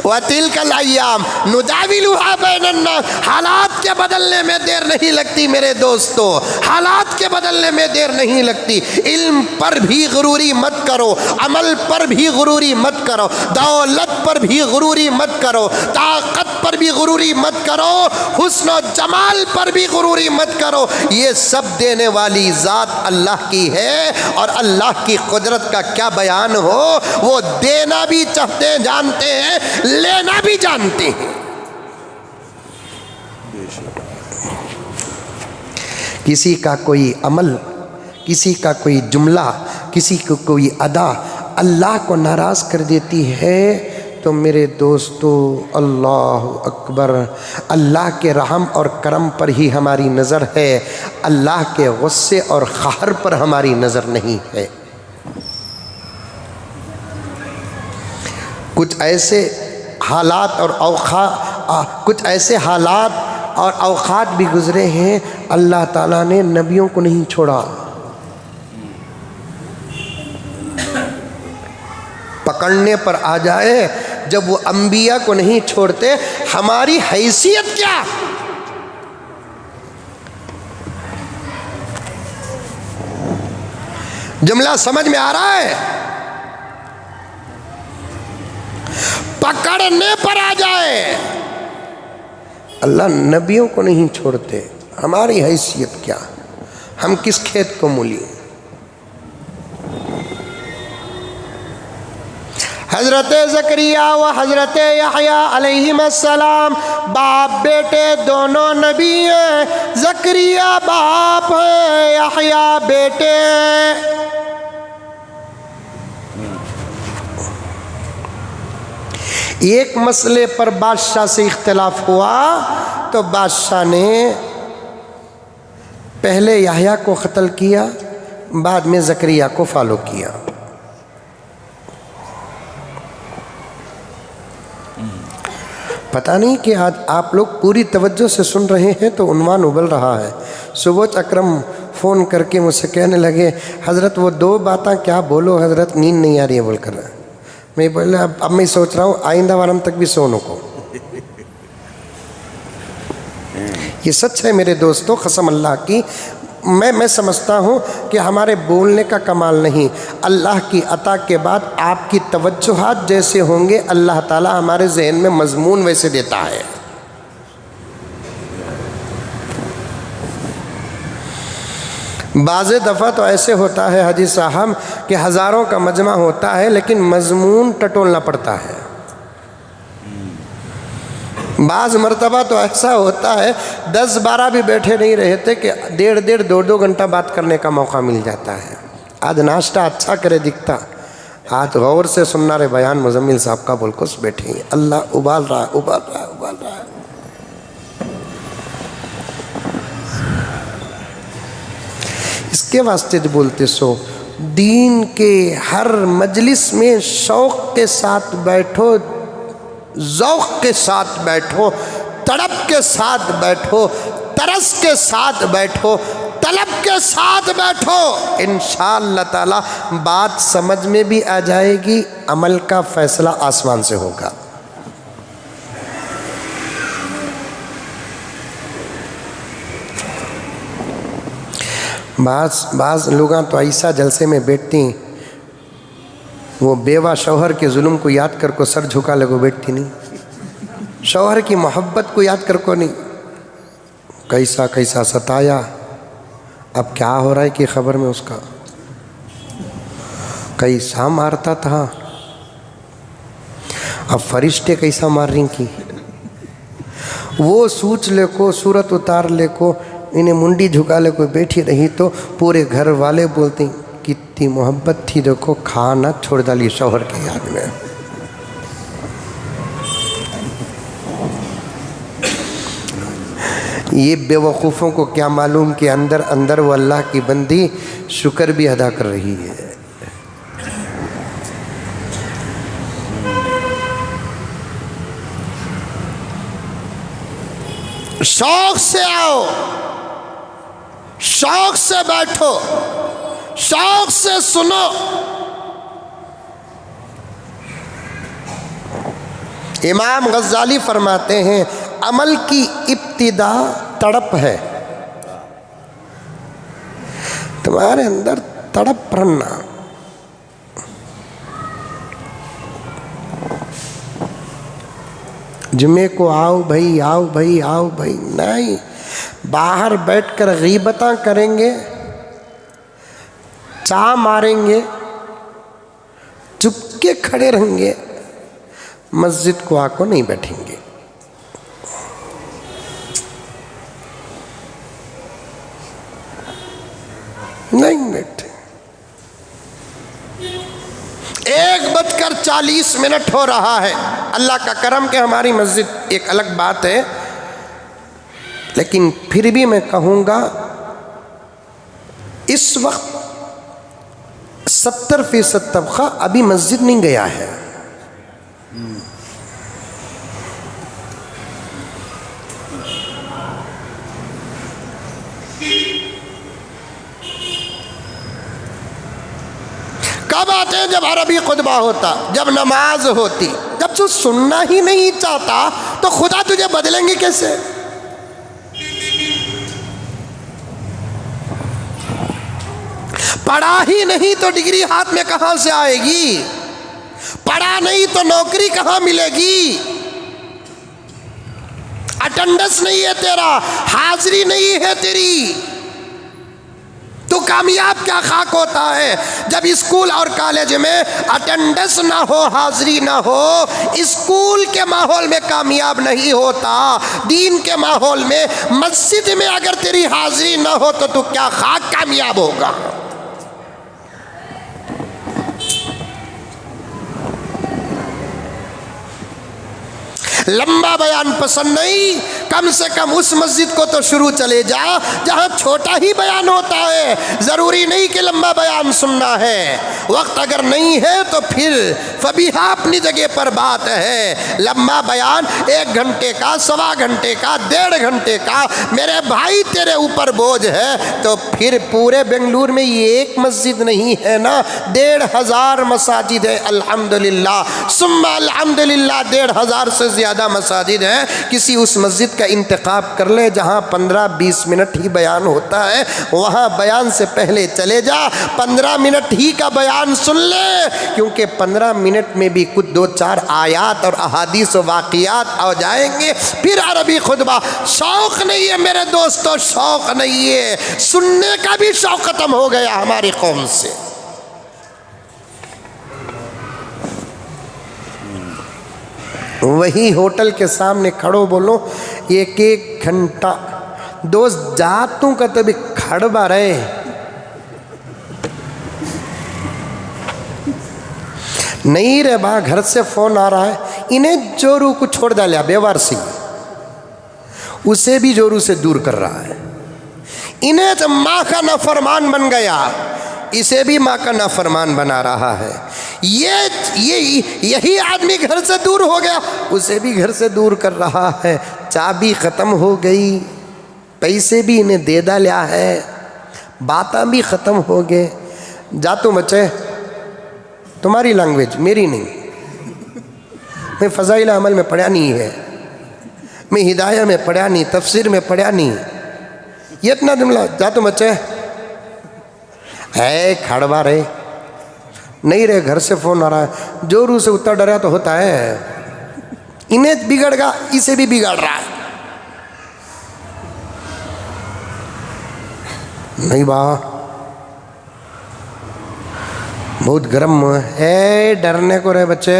وَتِلْكَ الْأَيَّامُ نُدَاوِلُهَا بَيْنَ النَّاسِ، حالات کے بدلنے میں دیر نہیں لگتی میرے دوستو، حالات کے بدلنے میں دیر نہیں لگتی۔ علم پر بھی غروری مت کرو، عمل پر بھی غروری مت کرو، دولت پر بھی غروری مت کرو، طاقت پر بھی غروری مت کرو، حسن و جمال پر بھی غروری مت کرو۔ یہ سب دینے والی ذات اللہ کی ہے، اور اللہ کی قدرت کا کیا بیان ہو، وہ دینا بھی چاہتے ہیں، جانتے ہیں، لینا بھی جانتے ہیں۔ کسی کا کوئی عمل، کسی کا کوئی جملہ، کسی کو کوئی ادا اللہ کو ناراض کر دیتی ہے تو میرے دوستو اللہ اکبر، اللہ کے رحم اور کرم پر ہی ہماری نظر ہے، اللہ کے غصے اور قہر پر ہماری نظر نہیں ہے۔ کچھ ایسے حالات اور اوقات بھی گزرے ہیں، اللہ تعالیٰ نے نبیوں کو نہیں چھوڑا، پکڑنے پر آ جائے جب وہ انبیاء کو نہیں چھوڑتے، ہماری حیثیت کیا؟ جملہ سمجھ میں آ رہا ہے؟ پکڑنے پر آ جائے، اللہ نبیوں کو نہیں چھوڑتے، ہماری حیثیت کیا؟ ہم کس کھیت کو مولی؟ حضرت زکریا و حضرت یحییٰ علیہم السلام باپ بیٹے دونوں نبی ہیں، زکریا باپ ہے، یحییٰ بیٹے ہیں۔ ایک مسئلے پر بادشاہ سے اختلاف ہوا تو بادشاہ نے پہلے یحییٰ کو قتل کیا، بعد میں زکریا کو فالو کیا۔ پتہ نہیں کہ آج آپ لوگ پوری توجہ سے سن رہے ہیں تو عنوان ابل رہا ہے۔ سبوچ اکرم فون کر کے مجھ سے کہنے لگے حضرت وہ 2 باتیں کیا بولو حضرت، نیند نہیں آ رہی ہے بول کر۔ میں بولا اب میں سوچ رہا ہوں آئندہ وارم تک بھی سونوں کو۔ یہ سچ ہے میرے دوستو، قسم اللہ کی، میں سمجھتا ہوں کہ ہمارے بولنے کا کمال نہیں، اللہ کی عطا کے بعد آپ کی توجہات جیسے ہوں گے اللہ تعالیٰ ہمارے ذہن میں مضمون ویسے دیتا ہے۔ بعض دفعہ تو ایسے ہوتا ہے حاجی صاحب کہ ہزاروں کا مجمع ہوتا ہے لیکن مضمون ٹٹولنا پڑتا ہے۔ بعض مرتبہ تو ایسا ہوتا ہے 10-12 بھی بیٹھے نہیں رہتے کہ 1.5 2 گھنٹہ بات کرنے کا موقع مل جاتا ہے۔ آج ناشتہ اچھا کرے دکھتا، آج غور سے سننا رہے بیان مزمل صاحب کا بولکس بیٹھے ہیں، اللہ ابال رہا ہے۔ اس کے واسطے جو بولتے سو دین کے ہر مجلس میں شوق کے ساتھ بیٹھو، ذوق کے ساتھ بیٹھو، تڑپ کے ساتھ بیٹھو، ترس کے ساتھ بیٹھو، طلب کے ساتھ بیٹھو، انشاءاللہ تعالی بات سمجھ میں بھی آ جائے گی، عمل کا فیصلہ آسمان سے ہوگا۔ بعض لوگاں تو ایسا جلسے میں بیٹھتی ہیں وہ بیوہ شوہر کے ظلم کو یاد کر کو سر جھکا لگو بیٹھتی نہیں، شوہر کی محبت کو یاد کر کو نہیں، کیسا ستایا، اب کیا ہو رہا ہے کہ خبر میں اس کا کیسا مارتا تھا، اب فرشتے کیسا مار رہی کی، وہ سوچ لے کو صورت اتار لے کو انہیں منڈی جھکا لے کوئی بیٹھی رہی تو پورے گھر والے بولتے ہیں کتنی محبت تھی، دیکھو کھانا چھوڑ ڈالی شوہر کے یاد میں۔ یہ بے وقوفوں کو کیا معلوم کہ اندر اندر وہ اللہ کی بندی شکر بھی ادا کر رہی ہے۔ شوق سے آؤ، شوق سے بیٹھو، شوق سے سنو۔ امام غزالی فرماتے ہیں عمل کی ابتدا تڑپ ہے، تمہارے اندر تڑپ رہنا۔ جمعے کو آؤ بھائی، آؤ بھائی، آؤ بھائی، نہیں، باہر بیٹھ کر غیبتاں کریں گے، چاہ ماریں گے، چپ کے کھڑے رہیں گے، مسجد کو آ کو نہیں بیٹھیں گے۔ نہیں بیٹھے۔ 1:40 ہو رہا ہے۔ اللہ کا کرم کہ ہماری مسجد ایک الگ بات ہے، لیکن پھر بھی میں کہوں گا اس وقت 70% طبقہ ابھی مسجد نہیں گیا ہے۔ کب آتے ہیں؟ جب عربی خطبہ ہوتا، جب نماز ہوتی۔ جب تو سننا ہی نہیں چاہتا تو خدا تجھے بدلیں گے کیسے؟ پڑھا ہی نہیں تو ڈگری ہاتھ میں کہاں سے آئے گی؟ پڑھا نہیں تو نوکری کہاں ملے گی؟ اٹینڈنس نہیں ہے تیرا، حاضری نہیں ہے تیری، تو کامیاب کیا خاک ہوتا ہے؟ جب اسکول اور کالج میں اٹینڈنس نہ ہو، حاضری نہ ہو، اسکول کے ماحول میں کامیاب نہیں ہوتا۔ دین کے ماحول میں، مسجد میں اگر تیری حاضری نہ ہو تو کیا خاک کامیاب ہوگا؟ لمبا بیان پسند نہیں، کم سے کم اس مسجد کو تو شروع چلے جا جہاں چھوٹا ہی بیان ہوتا ہے۔ ضروری نہیں کہ لمبا بیان سننا ہے، وقت اگر نہیں ہے تو پھر فبیہا اپنی جگہ پر بات ہے۔ لمبا بیان 1 گھنٹے کا، 1.25 گھنٹے کا، 1.5 گھنٹے کا، میرے بھائی تیرے اوپر بوجھ ہے تو پھر پورے بنگلور میں یہ ایک مسجد نہیں ہے نا، 1,500 مساجد ہے الحمدللہ، ثم الحمدللہ 1,500 سے زیادہ مساجد ہیں۔ کسی اس مسجد کا انتخاب کر لے جہاں 15-20 منٹ ہی بیان ہوتا ہے، وہاں بیان سے پہلے چلے جا، 15 منٹ ہی کا بیان سن لے، کیونکہ 15 منٹ میں بھی کچھ 2-4 آیات اور احادیث و واقعات آ جائیں گے۔ پھر عربی خطبہ شوق نہیں ہے میرے دوستو، شوق نہیں ہے، سننے کا بھی شوق ختم ہو گیا ہماری قوم سے۔ وہی ہوٹل کے سامنے کھڑو بولو 1 گھنٹہ، دوست جاتوں کا تو بھی کھڑ با رہے، نہیں رے با گھر سے فون آ رہا ہے، انہیں جورو کو چھوڑ ڈالیا بیوار سی، اسے بھی جورو سے دور کر رہا ہے، انہیں تو ماں کا نافرمان بن گیا، اسے بھی ماں کا نافرمان بنا رہا ہے، یہی آدمی گھر سے دور ہو گیا، اسے بھی گھر سے دور کر رہا ہے، چابی ختم ہو گئی، پیسے بھی انہیں دے ڈالیا ہے، باتاں بھی ختم ہو گئے۔ جاتو بچے تمہاری لینگویج میری نہیں، میں فضائل عمل میں پڑھا نہیں ہے، میں ہدایہ میں پڑھا نہیں، تفسیر میں پڑھا نہیں، یہ اتنا جملہ جاتو بچے ہے کھڑوا رہے، نہیں رہے گھر سے فون آ رہا ہے، جو روح سے اتنا ڈریا تو ہوتا ہے، انہیں بگڑ گا اسے بھی بگڑ رہا ہے، نہیں با بہت گرم ہے، ڈرنے کو رہے بچے،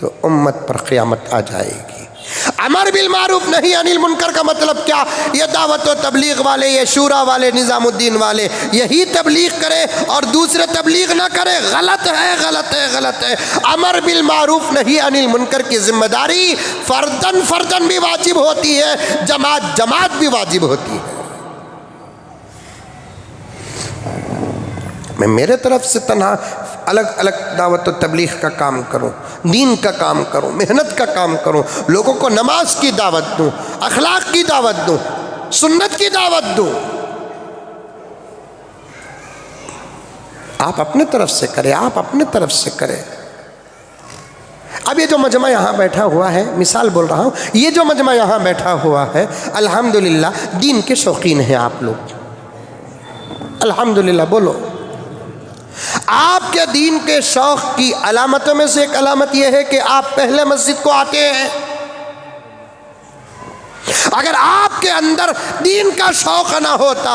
تو امت پر قیامت آ جائے گی۔ امر بالمعروف نہی عن المنکر کا مطلب کیا؟ یہ دعوت و تبلیغ والے، یہ شورا والے، نظام الدین والے یہی تبلیغ کرے اور دوسرے تبلیغ نہ کرے، غلط ہے، غلط ہے، غلط ہے۔ امر بالمعروف نہی عن المنکر کی ذمہ داری فردن فردن بھی واجب ہوتی ہے، جماعت جماعت بھی واجب ہوتی ہے۔ میں میرے طرف سے تنہا الگ الگ دعوت و تبلیغ کا کام کروں، دین کا کام کروں، محنت کا کام کروں، لوگوں کو نماز کی دعوت دوں، اخلاق کی دعوت دوں، سنت کی دعوت دوں، آپ اپنے طرف سے کریں، آپ اپنے طرف سے کریں۔ اب یہ جو مجمع یہاں بیٹھا ہوا ہے، مثال بول رہا ہوں، یہ جو مجمع یہاں بیٹھا ہوا ہے الحمدللہ دین کے شوقین ہیں آپ لوگ، الحمدللہ بولو۔ آپ کے دین کے شوق کی علامتوں میں سے ایک علامت یہ ہے کہ آپ پہلے مسجد کو آتے ہیں۔ اگر آپ کے اندر دین کا شوق نہ ہوتا،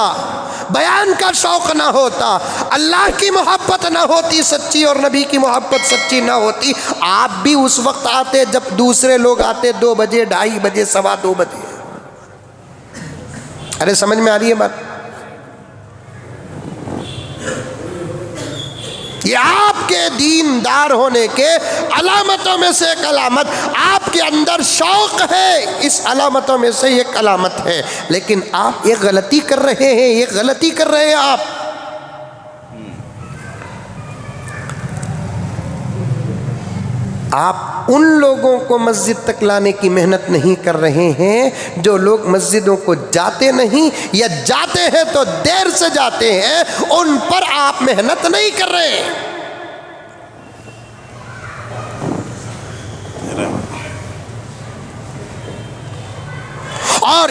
بیان کا شوق نہ ہوتا، اللہ کی محبت نہ ہوتی سچی اور نبی کی محبت سچی نہ ہوتی، آپ بھی اس وقت آتے جب دوسرے لوگ آتے، 2 بجے، 2:30 بجے، 2:15 بجے۔ ارے سمجھ میں آ رہی ہے بات؟ یہ آپ کے دیندار ہونے کے علامتوں میں سے ایک علامت، آپ کے اندر شوق ہے، اس علامتوں میں سے ایک علامت ہے، لیکن آپ ایک غلطی کر رہے ہیں، ایک غلطی کر رہے ہیں آپ۔ آپ ان لوگوں کو مسجد تک لانے کی محنت نہیں کر رہے ہیں جو لوگ مسجدوں کو جاتے نہیں، یا جاتے ہیں تو دیر سے جاتے ہیں، ان پر آپ محنت نہیں کر رہے۔ اور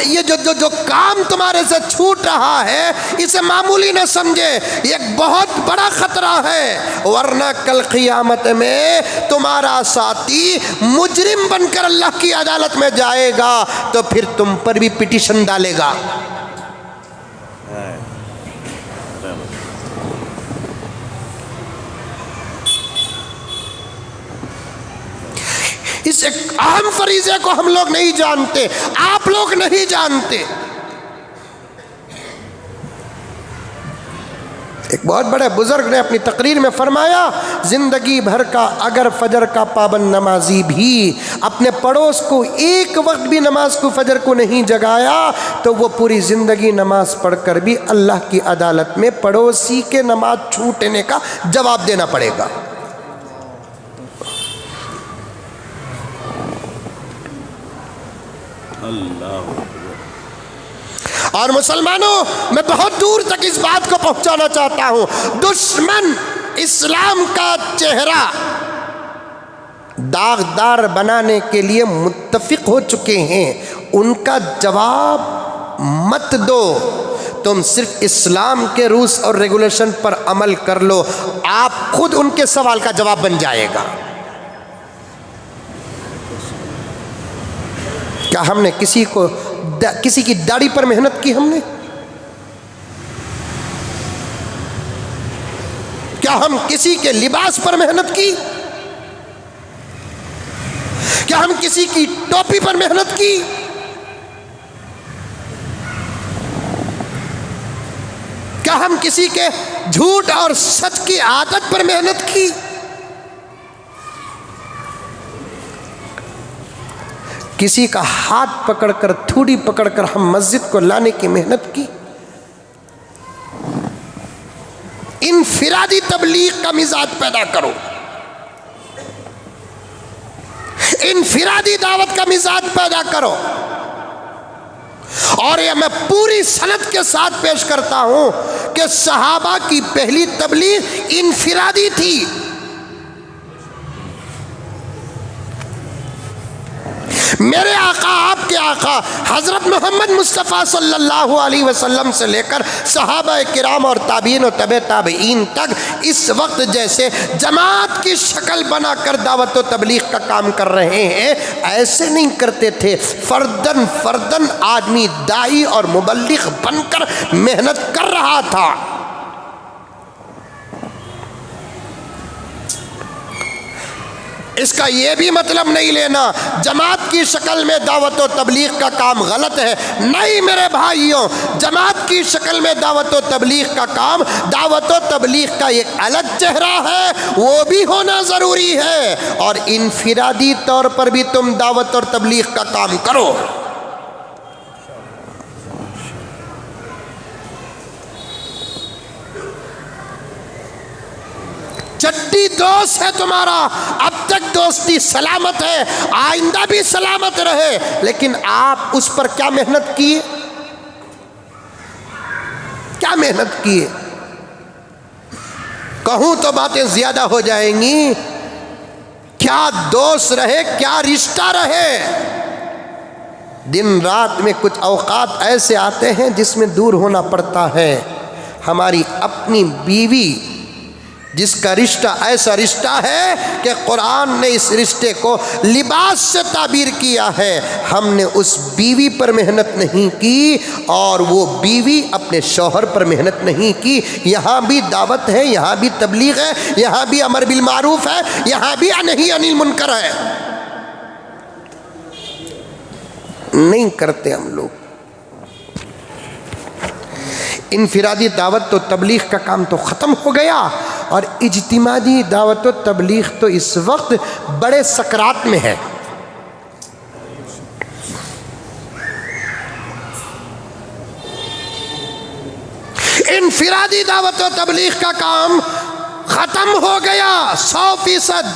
یہ جو کام تمہارے سے چھوٹ رہا ہے، اسے معمولی نہ سمجھے، یہ ایک بہت بڑا خطرہ ہے، ورنہ کل قیامت میں تمہارا ساتھی مجرم بن کر اللہ کی عدالت میں جائے گا تو پھر تم پر بھی پٹیشن ڈالے گا۔ اس ایک اہم فریضے کو ہم لوگ نہیں جانتے، آپ لوگ نہیں جانتے۔ ایک بہت بڑے بزرگ نے اپنی تقریر میں فرمایا، زندگی بھر کا اگر فجر کا پابند نمازی بھی اپنے پڑوس کو ایک وقت بھی نماز کو فجر کو نہیں جگایا تو وہ پوری زندگی نماز پڑھ کر بھی اللہ کی عدالت میں پڑوسی کے نماز چھوٹنے کا جواب دینا پڑے گا۔ اور مسلمانوں، میں بہت دور تک اس بات کو پہنچانا چاہتا ہوں، دشمن اسلام کا چہرہ داغدار بنانے کے لیے متفق ہو چکے ہیں، ان کا جواب مت دو، تم صرف اسلام کے رولز اور ریگولیشن پر عمل کر لو، آپ خود ان کے سوال کا جواب بن جائے گا۔ کیا ہم نے کسی کی داڑھی پر محنت کی؟ ہم نے کیا ہم کسی کے لباس پر محنت کی؟ کیا ہم کسی کی ٹوپی پر محنت کی؟ کیا ہم کسی کے جھوٹ اور سچ کی عادت پر محنت کی؟ کسی کا ہاتھ پکڑ کر، تھوڑی پکڑ کر ہم مسجد کو لانے کی محنت کی؟ انفرادی تبلیغ کا مزاج پیدا کرو، انفرادی دعوت کا مزاج پیدا کرو۔ اور یہ میں پوری سند کے ساتھ پیش کرتا ہوں کہ صحابہ کی پہلی تبلیغ انفرادی تھی۔ میرے آقا، آپ کے آقا حضرت محمد مصطفیٰ صلی اللہ علیہ وسلم سے لے کر صحابہ کرام اور تابعین و تبع تابعین تک اس وقت جیسے جماعت کی شکل بنا کر دعوت و تبلیغ کا کام کر رہے ہیں، ایسے نہیں کرتے تھے۔ فردن فردن آدمی داعی اور مبلغ بن کر محنت کر رہا تھا۔ اس کا یہ بھی مطلب نہیں لینا جماعت کی شکل میں دعوت و تبلیغ کا کام غلط ہے، نہیں میرے بھائیوں، جماعت کی شکل میں دعوت و تبلیغ کا کام، دعوت و تبلیغ کا ایک الگ چہرہ ہے، وہ بھی ہونا ضروری ہے، اور انفرادی طور پر بھی تم دعوت اور تبلیغ کا کام کرو۔ چٹی دوست ہے تمہارا، اب تک دوستی سلامت ہے، آئندہ بھی سلامت رہے، لیکن آپ اس پر کیا محنت کیے؟ کیا محنت کیے؟ کہوں تو باتیں زیادہ ہو جائیں گی، کیا دوست رہے، کیا رشتہ رہے۔ دن رات میں کچھ اوقات ایسے آتے ہیں جس میں دور ہونا پڑتا ہے۔ ہماری اپنی بیوی جس کا رشتہ ایسا رشتہ ہے کہ قرآن نے اس رشتے کو لباس سے تعبیر کیا ہے، ہم نے اس بیوی پر محنت نہیں کی اور وہ بیوی اپنے شوہر پر محنت نہیں کی۔ یہاں بھی دعوت ہے، یہاں بھی تبلیغ ہے، یہاں بھی امر بالمعروف ہے، یہاں بھی نہی عن المنکر ہے، نہیں کرتے ہم لوگ۔ انفرادی دعوت و تبلیغ کا کام تو ختم ہو گیا، اور اجتماعی دعوت و تبلیغ تو اس وقت بڑے سکرات میں ہے۔ انفرادی دعوت و تبلیغ کا کام ختم ہو گیا 100%۔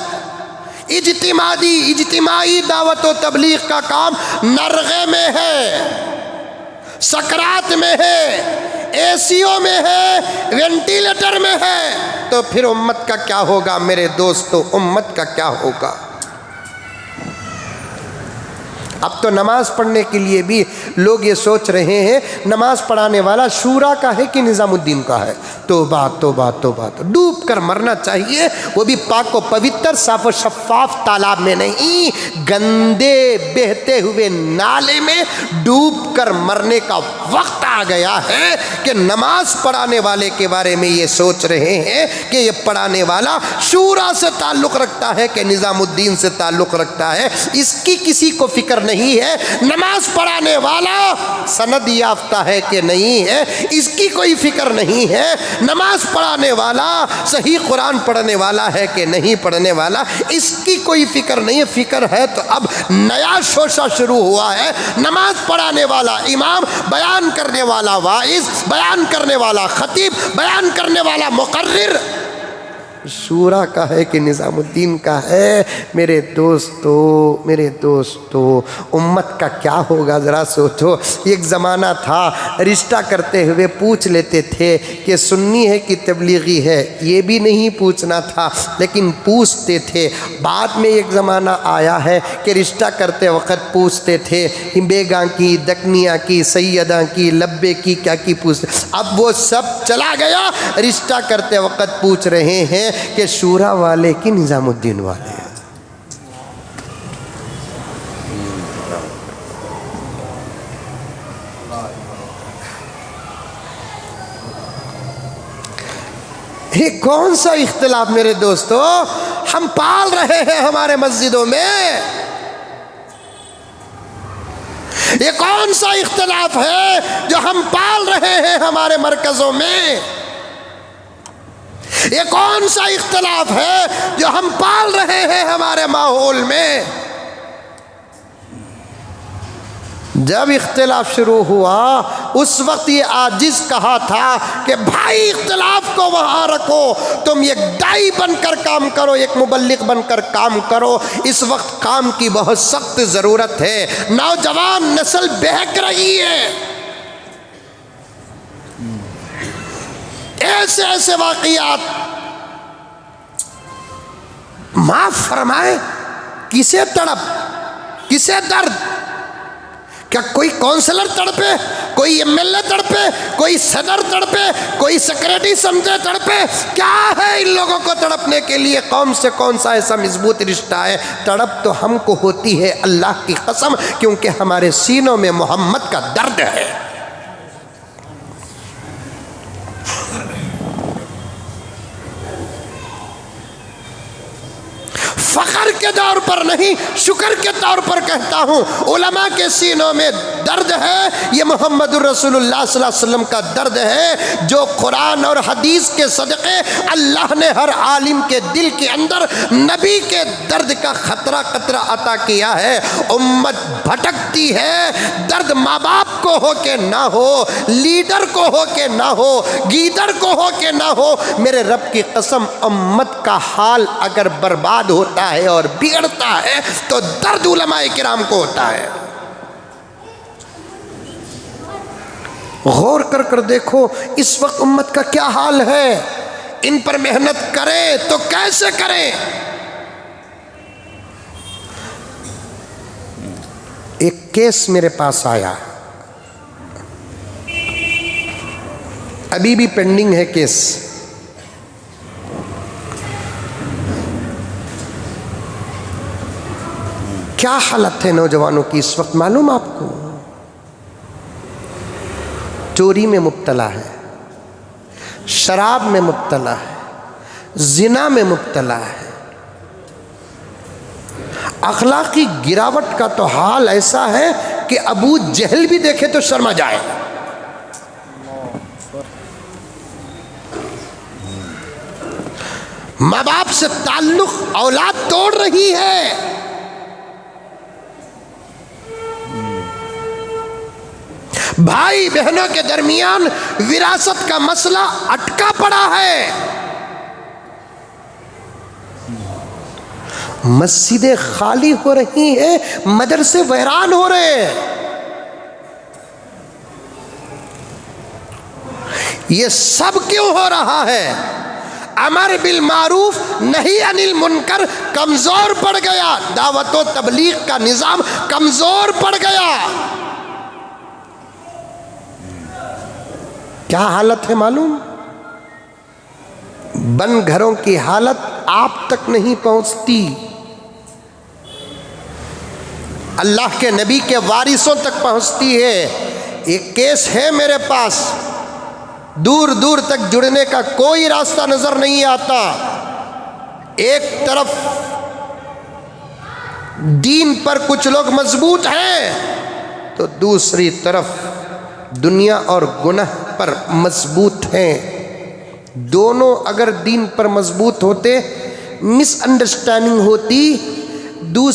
اجتماعی دعوت و تبلیغ کا کام نرغے میں ہے، سکرات میں ہے، اے سیوں میں ہے، وینٹیلیٹر میں ہے، تو پھر امت کا کیا ہوگا میرے دوستو؟ امت کا کیا ہوگا؟ اب تو نماز پڑھنے کے لیے بھی لوگ یہ سوچ رہے ہیں نماز پڑھانے والا شورا کا ہے کہ نظام الدین کا ہے۔ توبہ توبہ توبہ، ڈوب کر مرنا چاہیے، وہ بھی پاک و پوتر صاف و شفاف تالاب میں نہیں، گندے بہتے ہوئے نالے میں ڈوب کر مرنے کا وقت آ گیا ہے کہ نماز پڑھانے والے کے بارے میں یہ سوچ رہے ہیں کہ یہ پڑھانے والا شورا سے تعلق رکھتا ہے کہ نظام الدین سے تعلق رکھتا ہے۔ اس کی کسی کو فکر نہیں ہے نماز پڑھانے والا سند یافتہ ہے کہ نہیں ہے، اس کی کوئی فکر نہیں ہے نماز پڑھانے والا صحیح قرآن پڑھنے والا ہے کہ نہیں پڑھنے والا، اس کی کوئی فکر نہیں ہے۔ فکر ہے تو اب نیا شوشہ شروع ہوا ہے، نماز پڑھانے والا امام، بیان کرنے والا واعظ، بیان کرنے والا خطیب، بیان کرنے والا مقرر شورا کا ہے کہ نظام الدین کا ہے۔ میرے دوستو امت کا کیا ہوگا ذرا سوچو۔ ایک زمانہ تھا رشتہ کرتے ہوئے پوچھ لیتے تھے کہ سنی ہے کہ تبلیغی ہے، یہ بھی نہیں پوچھنا تھا لیکن پوچھتے تھے۔ بعد میں ایک زمانہ آیا ہے کہ رشتہ کرتے وقت پوچھتے تھے بیگاں کی، دکنیاں کی، سیداں کی، لبے کی، کیا کی پوچھتے۔ اب وہ سب چلا گیا، رشتہ کرتے وقت پوچھ رہے ہیں کہ شورا والے کی نظام الدین والے ہیں۔ یہ کون سا اختلاف میرے دوستو ہم پال رہے ہیں ہمارے مسجدوں میں؟ یہ کون سا اختلاف ہے جو ہم پال رہے ہیں ہمارے مرکزوں میں؟ یہ کون سا اختلاف ہے جو ہم پال رہے ہیں ہمارے ماحول میں؟ جب اختلاف شروع ہوا اس وقت یہ عاجز کہا تھا کہ بھائی اختلاف کو وہاں رکھو، تم ایک دائی بن کر کام کرو، ایک مبلغ بن کر کام کرو۔ اس وقت کام کی بہت سخت ضرورت ہے، نوجوان نسل بہک رہی ہے۔ ایسے ایسے واقعات معاف فرمائے، کسے تڑپ، کسے درد؟ کیا کوئی کونسلر تڑپے، کوئی ایم ایل اے تڑپے، کوئی صدر تڑپے، کوئی سیکریٹری سمجھے تڑپے؟ کیا ہے ان لوگوں کو تڑپنے کے لیے؟ قوم سے کون سا ایسا مضبوط رشتہ ہے؟ تڑپ تو ہم کو ہوتی ہے اللہ کی قسم، کیونکہ ہمارے سینوں میں محمد کا درد ہے۔ فخر کے طور پر نہیں شکر کے طور پر کہتا ہوں، علماء کے سینوں میں درد ہے، یہ محمد الرسول اللہ صلی اللہ علیہ وسلم کا درد ہے، جو قرآن اور حدیث کے صدقے اللہ نے ہر عالم کے دل کے اندر نبی کے درد کا خطرہ قطرہ عطا کیا ہے۔ امت بھٹکتی ہے، درد ماں باپ کو ہو کہ نہ ہو، لیڈر کو ہو کہ نہ ہو، گیدڑ کو ہو کہ نہ ہو، میرے رب کی قسم امت کا حال اگر برباد ہوتا ہے اور بگڑتا ہے تو درد علماء کرام کو ہوتا ہے۔ غور کر کر دیکھو اس وقت امت کا کیا حال ہے، ان پر محنت کریں تو کیسے کریں؟ ایک کیس میرے پاس آیا، ابھی بھی پینڈنگ ہے کیس۔ کیا حالت ہے نوجوانوں کی اس وقت معلوم آپ کو؟ چوری میں مبتلا ہے، شراب میں مبتلا ہے، زنا میں مبتلا ہے، اخلاقی گراوٹ کا تو حال ایسا ہے کہ ابو جہل بھی دیکھے تو شرما جائے۔ ماں باپ سے تعلق اولاد توڑ رہی ہے، بھائی بہنوں کے درمیان وراثت کا مسئلہ اٹکا پڑا ہے، مسجدیں خالی ہو رہی ہیں، مدرسے ویران ہو رہے ہیں۔ یہ سب کیوں ہو رہا ہے؟ امر بالمعروف نہی عن المنکر کمزور پڑ گیا، دعوت و تبلیغ کا نظام کمزور پڑ گیا۔ کیا حالت ہے معلوم؟ بند گھروں کی حالت آپ تک نہیں پہنچتی، اللہ کے نبی کے وارثوں تک پہنچتی ہے۔ ایک کیس ہے میرے پاس، دور دور تک جڑنے کا کوئی راستہ نظر نہیں آتا۔ ایک طرف دین پر کچھ لوگ مضبوط ہیں تو دوسری طرف دنیا اور گناہ پر مضبوط ہیں۔ دونوں اگر دین پر مضبوط ہوتے، مس انڈرسٹینڈنگ ہوتی،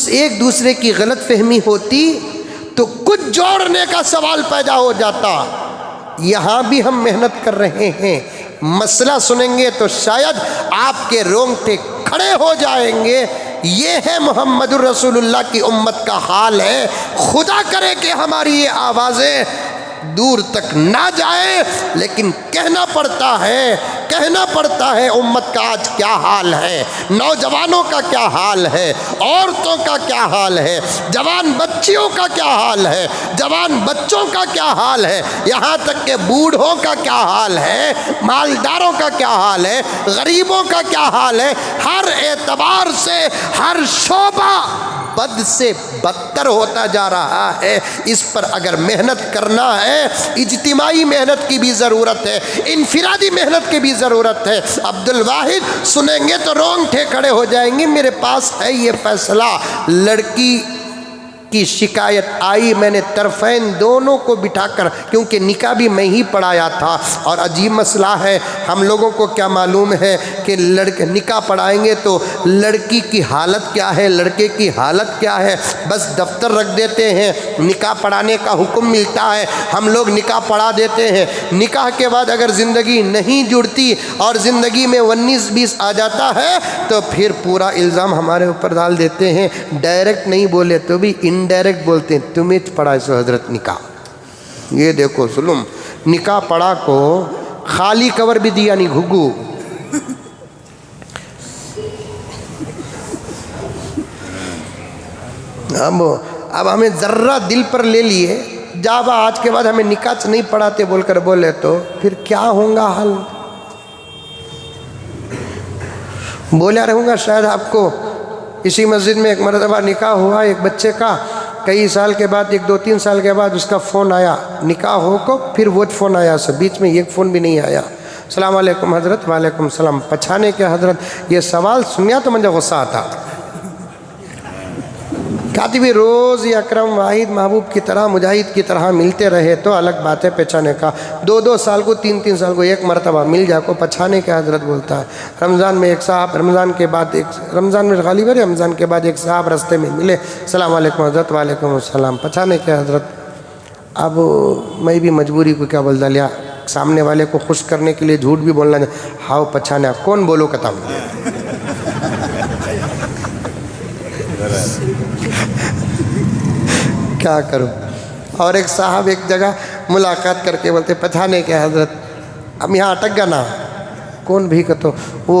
ایک دوسرے کی غلط فہمی ہوتی تو کچھ جوڑنے کا سوال پیدا ہو جاتا۔ یہاں بھی ہم محنت کر رہے ہیں، مسئلہ سنیں گے تو شاید آپ کے رونگٹے کھڑے ہو جائیں گے۔ یہ ہے محمد الرسول اللہ کی امت کا حال ہے۔ خدا کرے کہ ہماری یہ آوازیں دور تک نہ جائے، لیکن کہنا پڑتا ہے امت کا آج کیا حال ہے، نوجوانوں کا کیا حال ہے، عورتوں کا کیا حال ہے، جوان بچیوں کا کیا حال ہے، جوان بچوں کا کیا حال ہے، یہاں تک کہ بوڑھوں کا کیا حال ہے، مالداروں کا کیا حال ہے، غریبوں کا کیا حال ہے۔ ہر اعتبار سے ہر شعبہ بد سے بدتر ہوتا جا رہا ہے۔ اس پر اگر محنت کرنا ہے، اجتماعی محنت کی بھی ضرورت ہے، انفرادی محنت کی بھی ضرورت ہے۔ عبد الواحد سنیں گے تو رونگٹے کھڑے ہو جائیں گے۔ میرے پاس ہے یہ فیصلہ، لڑکی کی شکایت آئی، میں نے طرفین دونوں کو بٹھا کر، کیونکہ نکاح بھی میں ہی پڑھایا تھا، اور عجیب مسئلہ ہے، ہم لوگوں کو کیا معلوم ہے کہ نکاح پڑھائیں گے تو لڑکی کی حالت کیا ہے، لڑکے کی حالت کیا ہے، بس دفتر رکھ دیتے ہیں، نکاح پڑھانے کا حکم ملتا ہے، ہم لوگ نکاح پڑھا دیتے ہیں۔ نکاح کے بعد اگر زندگی نہیں جڑتی اور زندگی میں 19-20 آ جاتا ہے تو پھر پورا الزام ہمارے اوپر ڈال دیتے ہیں۔ ڈائریکٹ نہیں بولے تو بھی انڈائریکٹ بولتے ہیں، تمہیں پڑھا سو حضرت نکاح۔ یہ دیکھو ظلم، نکاح پڑھا کو خالی کور بھی دیا نہیں، گھگو۔ اب ہمیں ذرہ دل پر لے لیے، جابا آج کے بعد ہمیں نکاح سے نہیں پڑھاتے بول کر بولے تو پھر کیا ہوں گا حل؟ بولا رہوں گا شاید آپ کو، اسی مسجد میں ایک مرتبہ نکاح ہوا ایک بچے کا، کئی سال کے بعد، 1-2-3 سال کے بعد اس کا فون آیا، نکاح ہو کو پھر وہ فون آیا، بیچ میں ایک فون بھی نہیں آیا۔ السلام علیکم حضرت۔ وعلیکم السلام۔ پچھانے کے حضرت، یہ سوال سنیا تو مجھے غصہ آتا، کہتی بھی روز یہ اکرم واحد محبوب کی طرح مجاہد کی طرح ملتے رہے تو الگ بات ہے پہچانے کا. 2 سال کو 3 سال کو ایک مرتبہ مل جا کو پہچانے کا حضرت بولتا ہے. رمضان میں ایک صاحب رمضان میں غالب ہے رمضان کے بعد ایک صاحب رستے میں ملے. السلام علیکم حضرت. وعلیکم السلام. پہچانے کے حضرت. اب میں بھی مجبوری کو کیا بولتا لیا سامنے والے کو خوش کرنے کے لیے جھوٹ بھی بولنا. ہاؤ پہچانا کون بولو کتام کیا کروں. اور ایک صاحب ایک جگہ ملاقات کر کے بولتے پہچانے کے حضرت. اب یہاں اٹک گیا نا کون بھی کہ تو وہ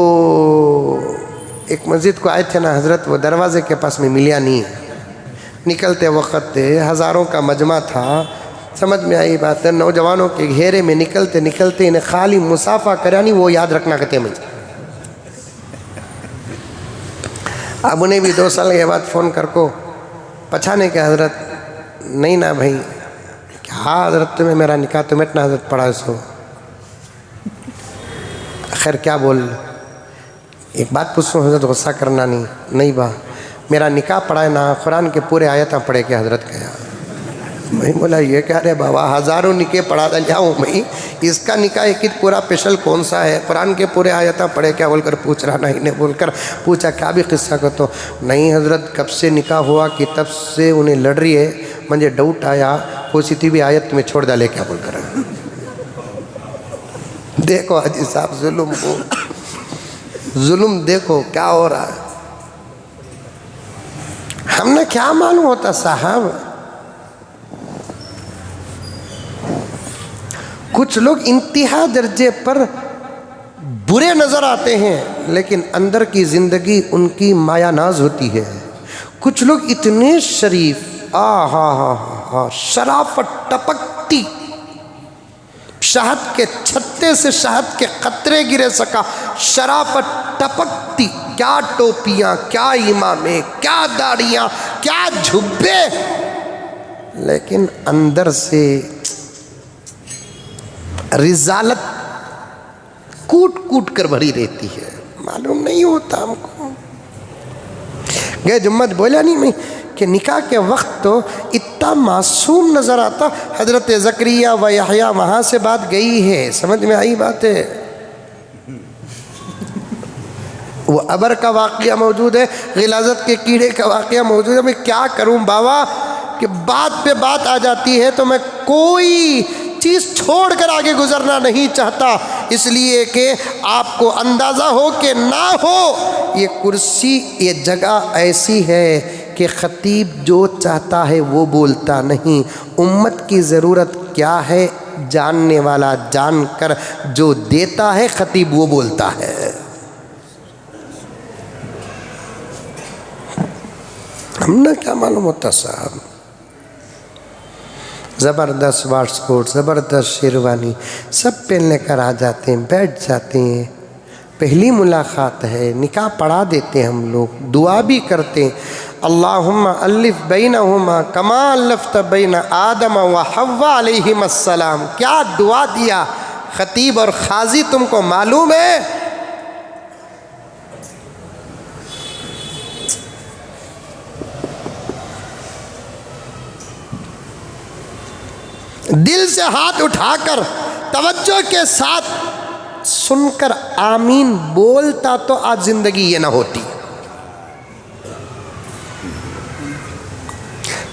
ایک مسجد کو آئے تھے نا حضرت, وہ دروازے کے پاس میں ملیا نہیں ہے. نکلتے وقت ہزاروں کا مجمع تھا. سمجھ میں آئی بات ہے. نوجوانوں کے گھیرے میں نکلتے انہیں خالی مسافہ کریا نہیں وہ یاد رکھنا کہتے مجھے. اب انہیں بھی 2 سال کے بعد فون کر کو پہچانے کے حضرت. نہیں نا بھائی کیا حضرت تمہیں میرا نکاح تمہیں اتنا حضرت پڑھا سو. خیر کیا بول ایک بات پوچھوں حضرت غصہ کرنا نہیں با میرا نکاح پڑھائے نا قرآن کے پورے آیتیں پڑھے کے حضرت کہا. میں بولا یہ کیا رہے بابا ہزاروں نکاح پڑھا دا جاؤں میں اس کا نکاح ایک پورا پیشل کون سا ہے قرآن کے پورے آیتیں پڑھے کیا بول کر پوچھ رہا. نہیں نے بول کر پوچھا کیا بھی قصہ کو تو نہیں حضرت کب سے نکاح ہوا کہ تب سے انہیں لڑ رہی ہے. مجھے ڈاؤٹ آیا کوئی سی بھی آیت تمہیں چھوڑ ڈالے کیا بول کر. دیکھو حاجی صاحب ظلم دیکھو کیا ہو رہا ہے. ہم نے کیا معلوم ہوتا صاحب. کچھ لوگ انتہا درجے پر برے نظر آتے ہیں لیکن اندر کی زندگی ان کی مایا ناز ہوتی ہے. کچھ لوگ اتنے شریف شرافت ٹپکتی شہد کے چھتے سے شہد کے قطرے گرے سکا. شرافت ٹپکتی کیا ٹوپیاں کیا امامیں کیا داڑیاں کیا جھبے لیکن اندر سے رزالت کوٹ کوٹ کر بھری رہتی ہے. معلوم نہیں ہوتا ہم کو. گئے جمعت بولا نہیں میں کہ نکاح کے وقت تو اتنا معصوم نظر آتا. حضرت زکریا و یحییٰ وہاں سے بات گئی ہے سمجھ میں آئی بات ہے. وہ ابر کا واقعہ موجود ہے غلاظت کے کیڑے کا واقعہ موجود ہے. میں کیا کروں بابا کہ بات پہ بات آ جاتی ہے تو میں کوئی چیز چھوڑ کر آگے گزرنا نہیں چاہتا اس لیے کہ آپ کو اندازہ ہو کہ نہ ہو. یہ کرسی یہ جگہ ایسی ہے کہ خطیب جو چاہتا ہے وہ بولتا نہیں. امت کی ضرورت کیا ہے جاننے والا جان کر جو دیتا ہے خطیب وہ بولتا ہے. ہم نے کیا معلوم ہوتا صاحب. زبردست واٹس کوٹ زبردست شیروانی سب پہن لے کر آ جاتے ہیں بیٹھ جاتے ہیں. پہلی ملاقات ہے نکاح پڑھا دیتے ہیں ہم لوگ دعا بھی کرتے ہیں. اللہم الف بینہما کما الفت بین آدم و حوا علیہم السلام. کیا دعا دیا خطیب اور قاضی تم کو معلوم ہے. دل سے ہاتھ اٹھا کر توجہ کے ساتھ سن کر آمین بولتا تو آج زندگی یہ نہ ہوتی.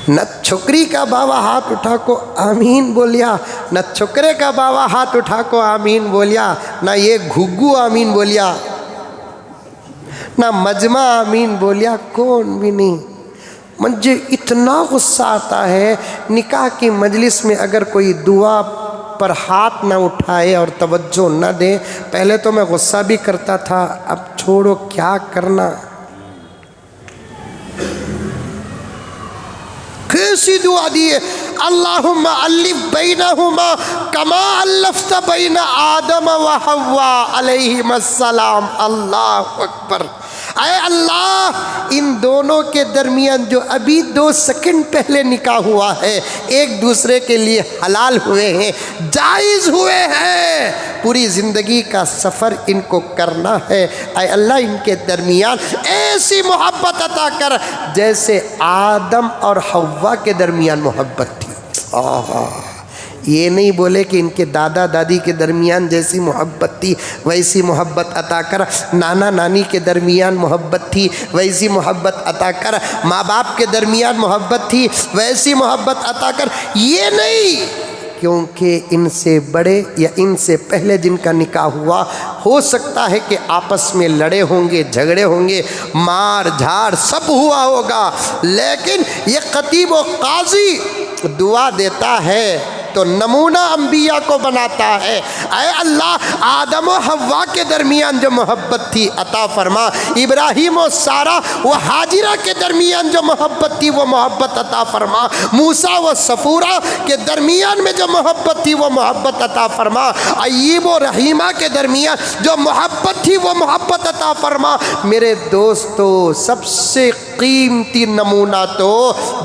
نہ چھکری کا بابا ہاتھ اٹھا کو آمین بولیا نہ چھکرے کا بابا ہاتھ اٹھا کو آمین بولیا نہ یہ گھگو آمین بولیا نہ مجمع آمین بولیا کون بھی نہیں. مجھے اتنا غصہ آتا ہے نکاح کی مجلس میں اگر کوئی دعا پر ہاتھ نہ اٹھائے اور توجہ نہ دے. پہلے تو میں غصہ بھی کرتا تھا اب چھوڑو کیا کرنا. کیسی دعا دیے اللہم الف بینہما کما الفت بین آدم و حوا علیہم السلام. اللہ اکبر. اے اللہ ان دونوں کے درمیان جو ابھی 2 سیکنڈ پہلے نکاح ہوا ہے ایک دوسرے کے لیے حلال ہوئے ہیں، جائز ہوئے ہیں، پوری زندگی کا سفر ان کو کرنا ہے، اے اللہ ان کے درمیان ایسی محبت عطا کر جیسے آدم اور حوا کے درمیان محبت تھی۔ یہ نہیں بولے کہ ان کے دادا دادی کے درمیان جیسی محبت تھی ویسی محبت عطا کر، نانا نانی کے درمیان محبت تھی ویسی محبت عطا کر، ماں باپ کے درمیان محبت تھی ویسی محبت عطا کر، یہ نہیں، کیونکہ ان سے بڑے یا ان سے پہلے جن کا نکاح ہوا ہو سکتا ہے کہ آپس میں لڑے ہوں گے، جھگڑے ہوں گے، مار جھاڑ سب ہوا ہوگا، لیکن یہ خطیب و قاضی دعا دیتا ہے تو نمونہ انبیاء کو بناتا ہے۔ اے اللہ آدم و حوا کے درمیان جو محبت تھی عطا فرما، ابراہیم و سارہ و حاجرہ کے درمیان جو محبت تھی وہ محبت عطا فرما، موسیٰ و صفورہ کے درمیان میں جو محبت تھی وہ محبت عطا فرما، ایوب و رحیمہ کے درمیان جو محبت تھی وہ محبت عطا فرما۔ میرے دوستو سب سے قیمتی نمونہ تو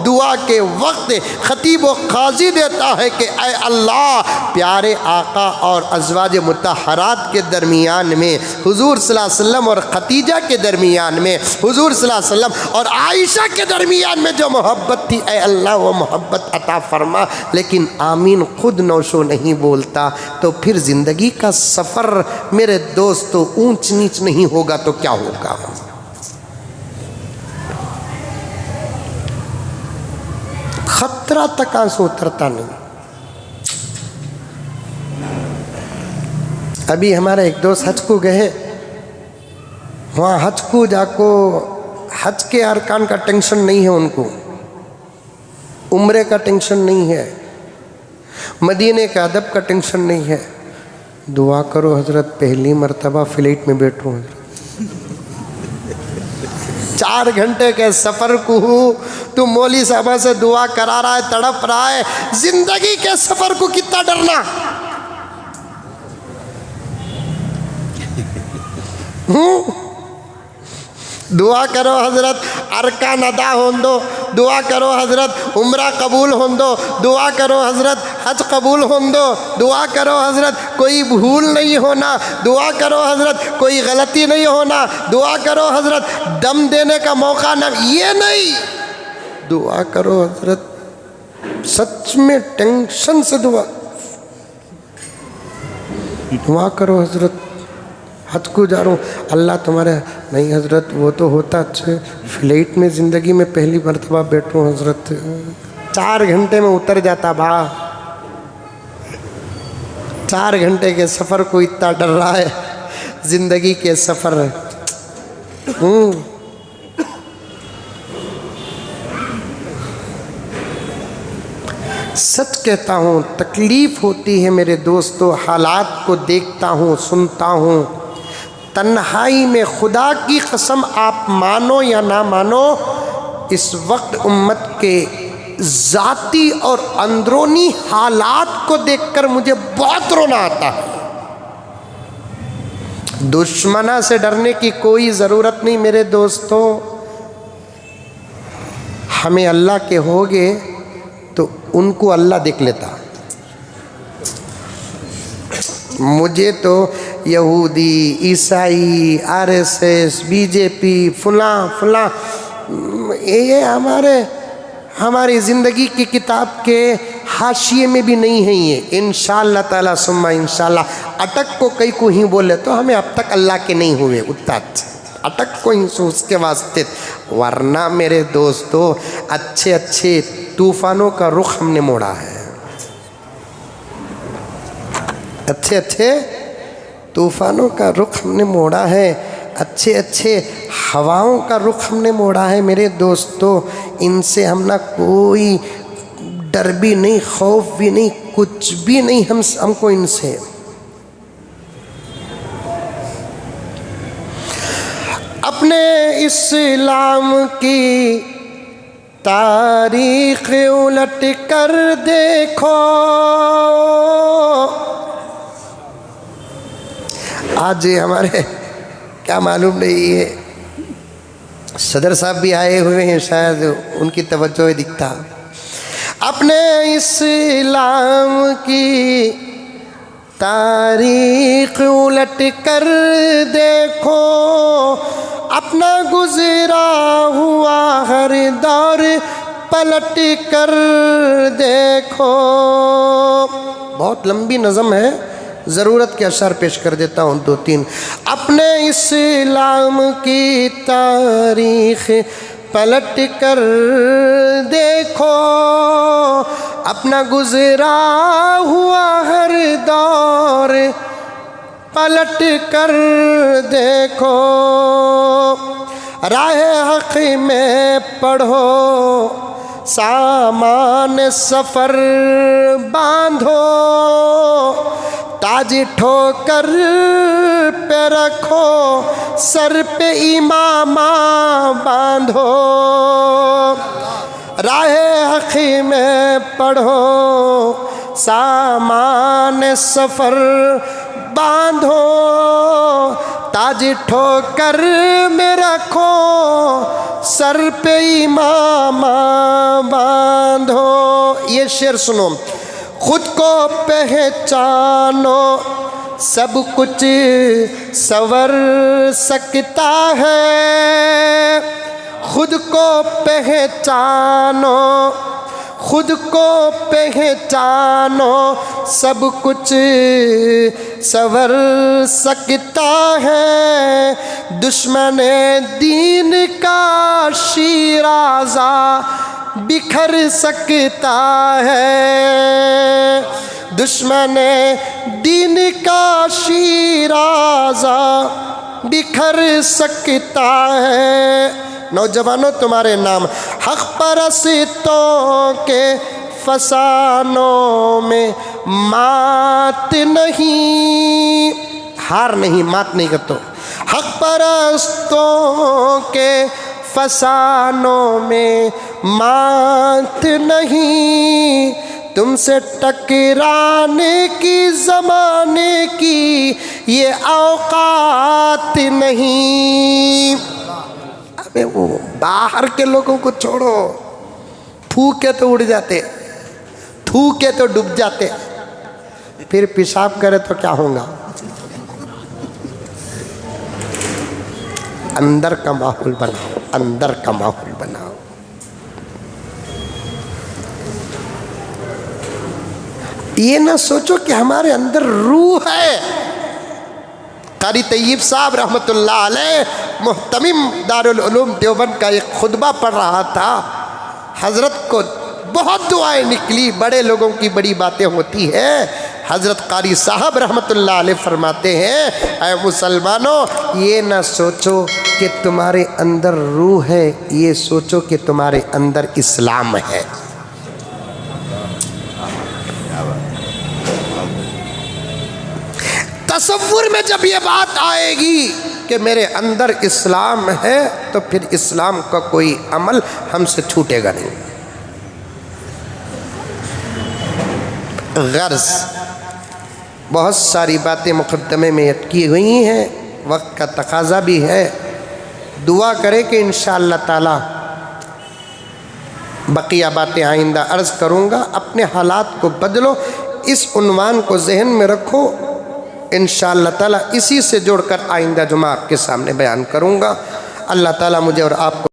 دعا کے وقت خطیب و قاضی دیتا ہے کہ اے اللہ پیارے آقا اور ازواج مطہرات کے درمیان میں، حضور صلی اللہ علیہ وسلم اور خدیجہ کے درمیان میں، حضور صلی اللہ علیہ وسلم اور عائشہ کے درمیان میں جو محبت تھی اے اللہ وہ محبت عطا فرما۔ لیکن آمین خود نوشو نہیں بولتا تو پھر زندگی کا سفر میرے دوستو اونچ نیچ نہیں ہوگا تو کیا ہوگا؟ خطرہ تک آنسو اترتا نہیں۔ ابھی ہمارا ایک دوست حج کو گئے، وہاں حج کو جا کو حج کے ارکان کا ٹینشن نہیں ہے، ان کو عمرے کا ٹینشن نہیں ہے، مدینے کا ادب کا ٹینشن نہیں ہے۔ دعا کرو حضرت پہلی مرتبہ فلائٹ میں بیٹھوں حضرت، 4 گھنٹے کے سفر کو تو مولوی صاحبہ سے دعا کرا رہا ہے، تڑپ رہا ہے، زندگی کے سفر کو کتنا ڈرنا؟ دعا کرو حضرت ارکان ادا ہون دو، دعا کرو حضرت عمرہ قبول ہون دو، دعا کرو حضرت حج قبول ہون دو، دعا کرو حضرت کوئی بھول نہیں ہونا، دعا کرو حضرت کوئی غلطی نہیں ہونا، دعا کرو حضرت دم دینے کا موقع نہ، یہ نہیں، دعا کرو حضرت سچ میں ٹینشن سے دعا کرو حضرت حج کو جا رہا ہوں، اللہ تمہارے نہیں حضرت وہ تو ہوتا اچھے فلائٹ میں زندگی میں پہلی مرتبہ بیٹھوں حضرت، 4 گھنٹے میں اتر جاتا بھا، 4 گھنٹے کے سفر کو اتنا ڈر رہا ہے، زندگی کے سفر سچ کہتا ہوں تکلیف ہوتی ہے میرے دوستو، حالات کو دیکھتا ہوں سنتا ہوں، تنہائی میں خدا کی قسم آپ مانو یا نہ مانو اس وقت امت کے ذاتی اور اندرونی حالات کو دیکھ کر مجھے بہت رونا آتا ہے۔ دشمنوں سے ڈرنے کی کوئی ضرورت نہیں میرے دوستو، ہمیں اللہ کے ہوگے تو ان کو اللہ دیکھ لیتا۔ مجھے تو یہودی، عیسائی، RSS، BJP فلاں یہ ہماری زندگی کی کتاب کے حاشیے میں بھی نہیں ہے، یہ انشاءاللہ تعالی ثم انشاءاللہ اٹک کو کئی کو ہی بولے تو ہمیں اب تک اللہ کے نہیں ہوئے اتات اٹک کو ہی سو اس کے واسطے، ورنہ میرے دوستو اچھے طوفانوں کا رخ ہم نے موڑا ہے، اچھے طوفانوں کا رخ ہم نے موڑا ہے، اچھے ہواؤں کا رخ ہم نے موڑا ہے میرے دوستو، ان سے ہم نہ کوئی ڈر بھی نہیں، خوف بھی نہیں، کچھ بھی نہیں ہم کو ان سے۔ اپنے اسلام کی تاریخ الٹ کر دیکھو، آج ہمارے کیا معلوم نہیں ہے صدر صاحب بھی آئے ہوئے ہیں، شاید ان کی توجہ دکھتا۔ اپنے اسلام کی تاریخ الٹ کر دیکھو، اپنا گزرا ہوا ہر دور پلٹ کر دیکھو۔ بہت لمبی نظم ہے، ضرورت کے اشعار پیش کر دیتا ہوں 2-3۔ اپنے اسلام کی تاریخ پلٹ کر دیکھو، اپنا گزرا ہوا ہر دور پلٹ کر دیکھو، راہ حق میں پڑھو، سامان سفر باندھو، تاج ٹھوکر پہ رکھو، سر پہ امامہ باندھو، راہ حق میں پڑھو، سامان سفر باندھو، تاج ٹھوکر میں رکھو، سر پہ امامہ باندھو۔ یہ شعر سنو۔ خود کو پہچانو، سب کچھ سنور سکتا ہے، خود کو پہچانو، خود کو پہچانو، سب کچھ سنور سکتا ہے، دشمن دین کا شیرازہ بکھر سکتا ہے، دشمن دین کا شیرازہ بکھر سکتا ہے۔ نوجوانوں تمہارے نام، حق پرستوں کے فسانوں میں مات نہیں، ہار نہیں، مات نہیں کرتا، حق پرستوں کے فسانوں میں مات نہیں، تم سے ٹکرانے کی زمانے کی یہ اوقات نہیں۔ ابے وہ باہر کے لوگوں کو چھوڑو، پھوکے تو اڑ جاتے، تھوکے تو ڈوب جاتے، پھر پیشاب کرے تو کیا ہوگا؟ اندر کا ماحول بناؤ، اندر کا ماحول بناؤ۔ یہ نہ سوچو کہ ہمارے اندر روح ہے۔ قاری طیب صاحب رحمت اللہ علیہ محتمم دارالعلوم دیوبند کا ایک خطبہ پڑھ رہا تھا، حضرت کو بہت دعائیں نکلی، بڑے لوگوں کی بڑی باتیں ہوتی ہیں۔ حضرت قاری صاحب رحمت اللہ علیہ فرماتے ہیں، اے مسلمانوں، یہ نہ سوچو کہ تمہارے اندر روح ہے، یہ سوچو کہ تمہارے اندر اسلام ہے۔ تصور میں جب یہ بات آئے گی کہ میرے اندر اسلام ہے، تو پھر اسلام کا کوئی عمل ہم سے چھوٹے گا نہیں۔ غرض بہت ساری باتیں مقدمے میں کی ہوئی ہیں، وقت کا تقاضا بھی ہے، دعا کرے کہ انشاءاللہ تعالی بقیہ باتیں آئندہ عرض کروں گا۔ اپنے حالات کو بدلو، اس عنوان کو ذہن میں رکھو، انشاءاللہ تعالی اسی سے جوڑ کر آئندہ جمعہ آپ کے سامنے بیان کروں گا۔ اللہ تعالی مجھے اور آپ کو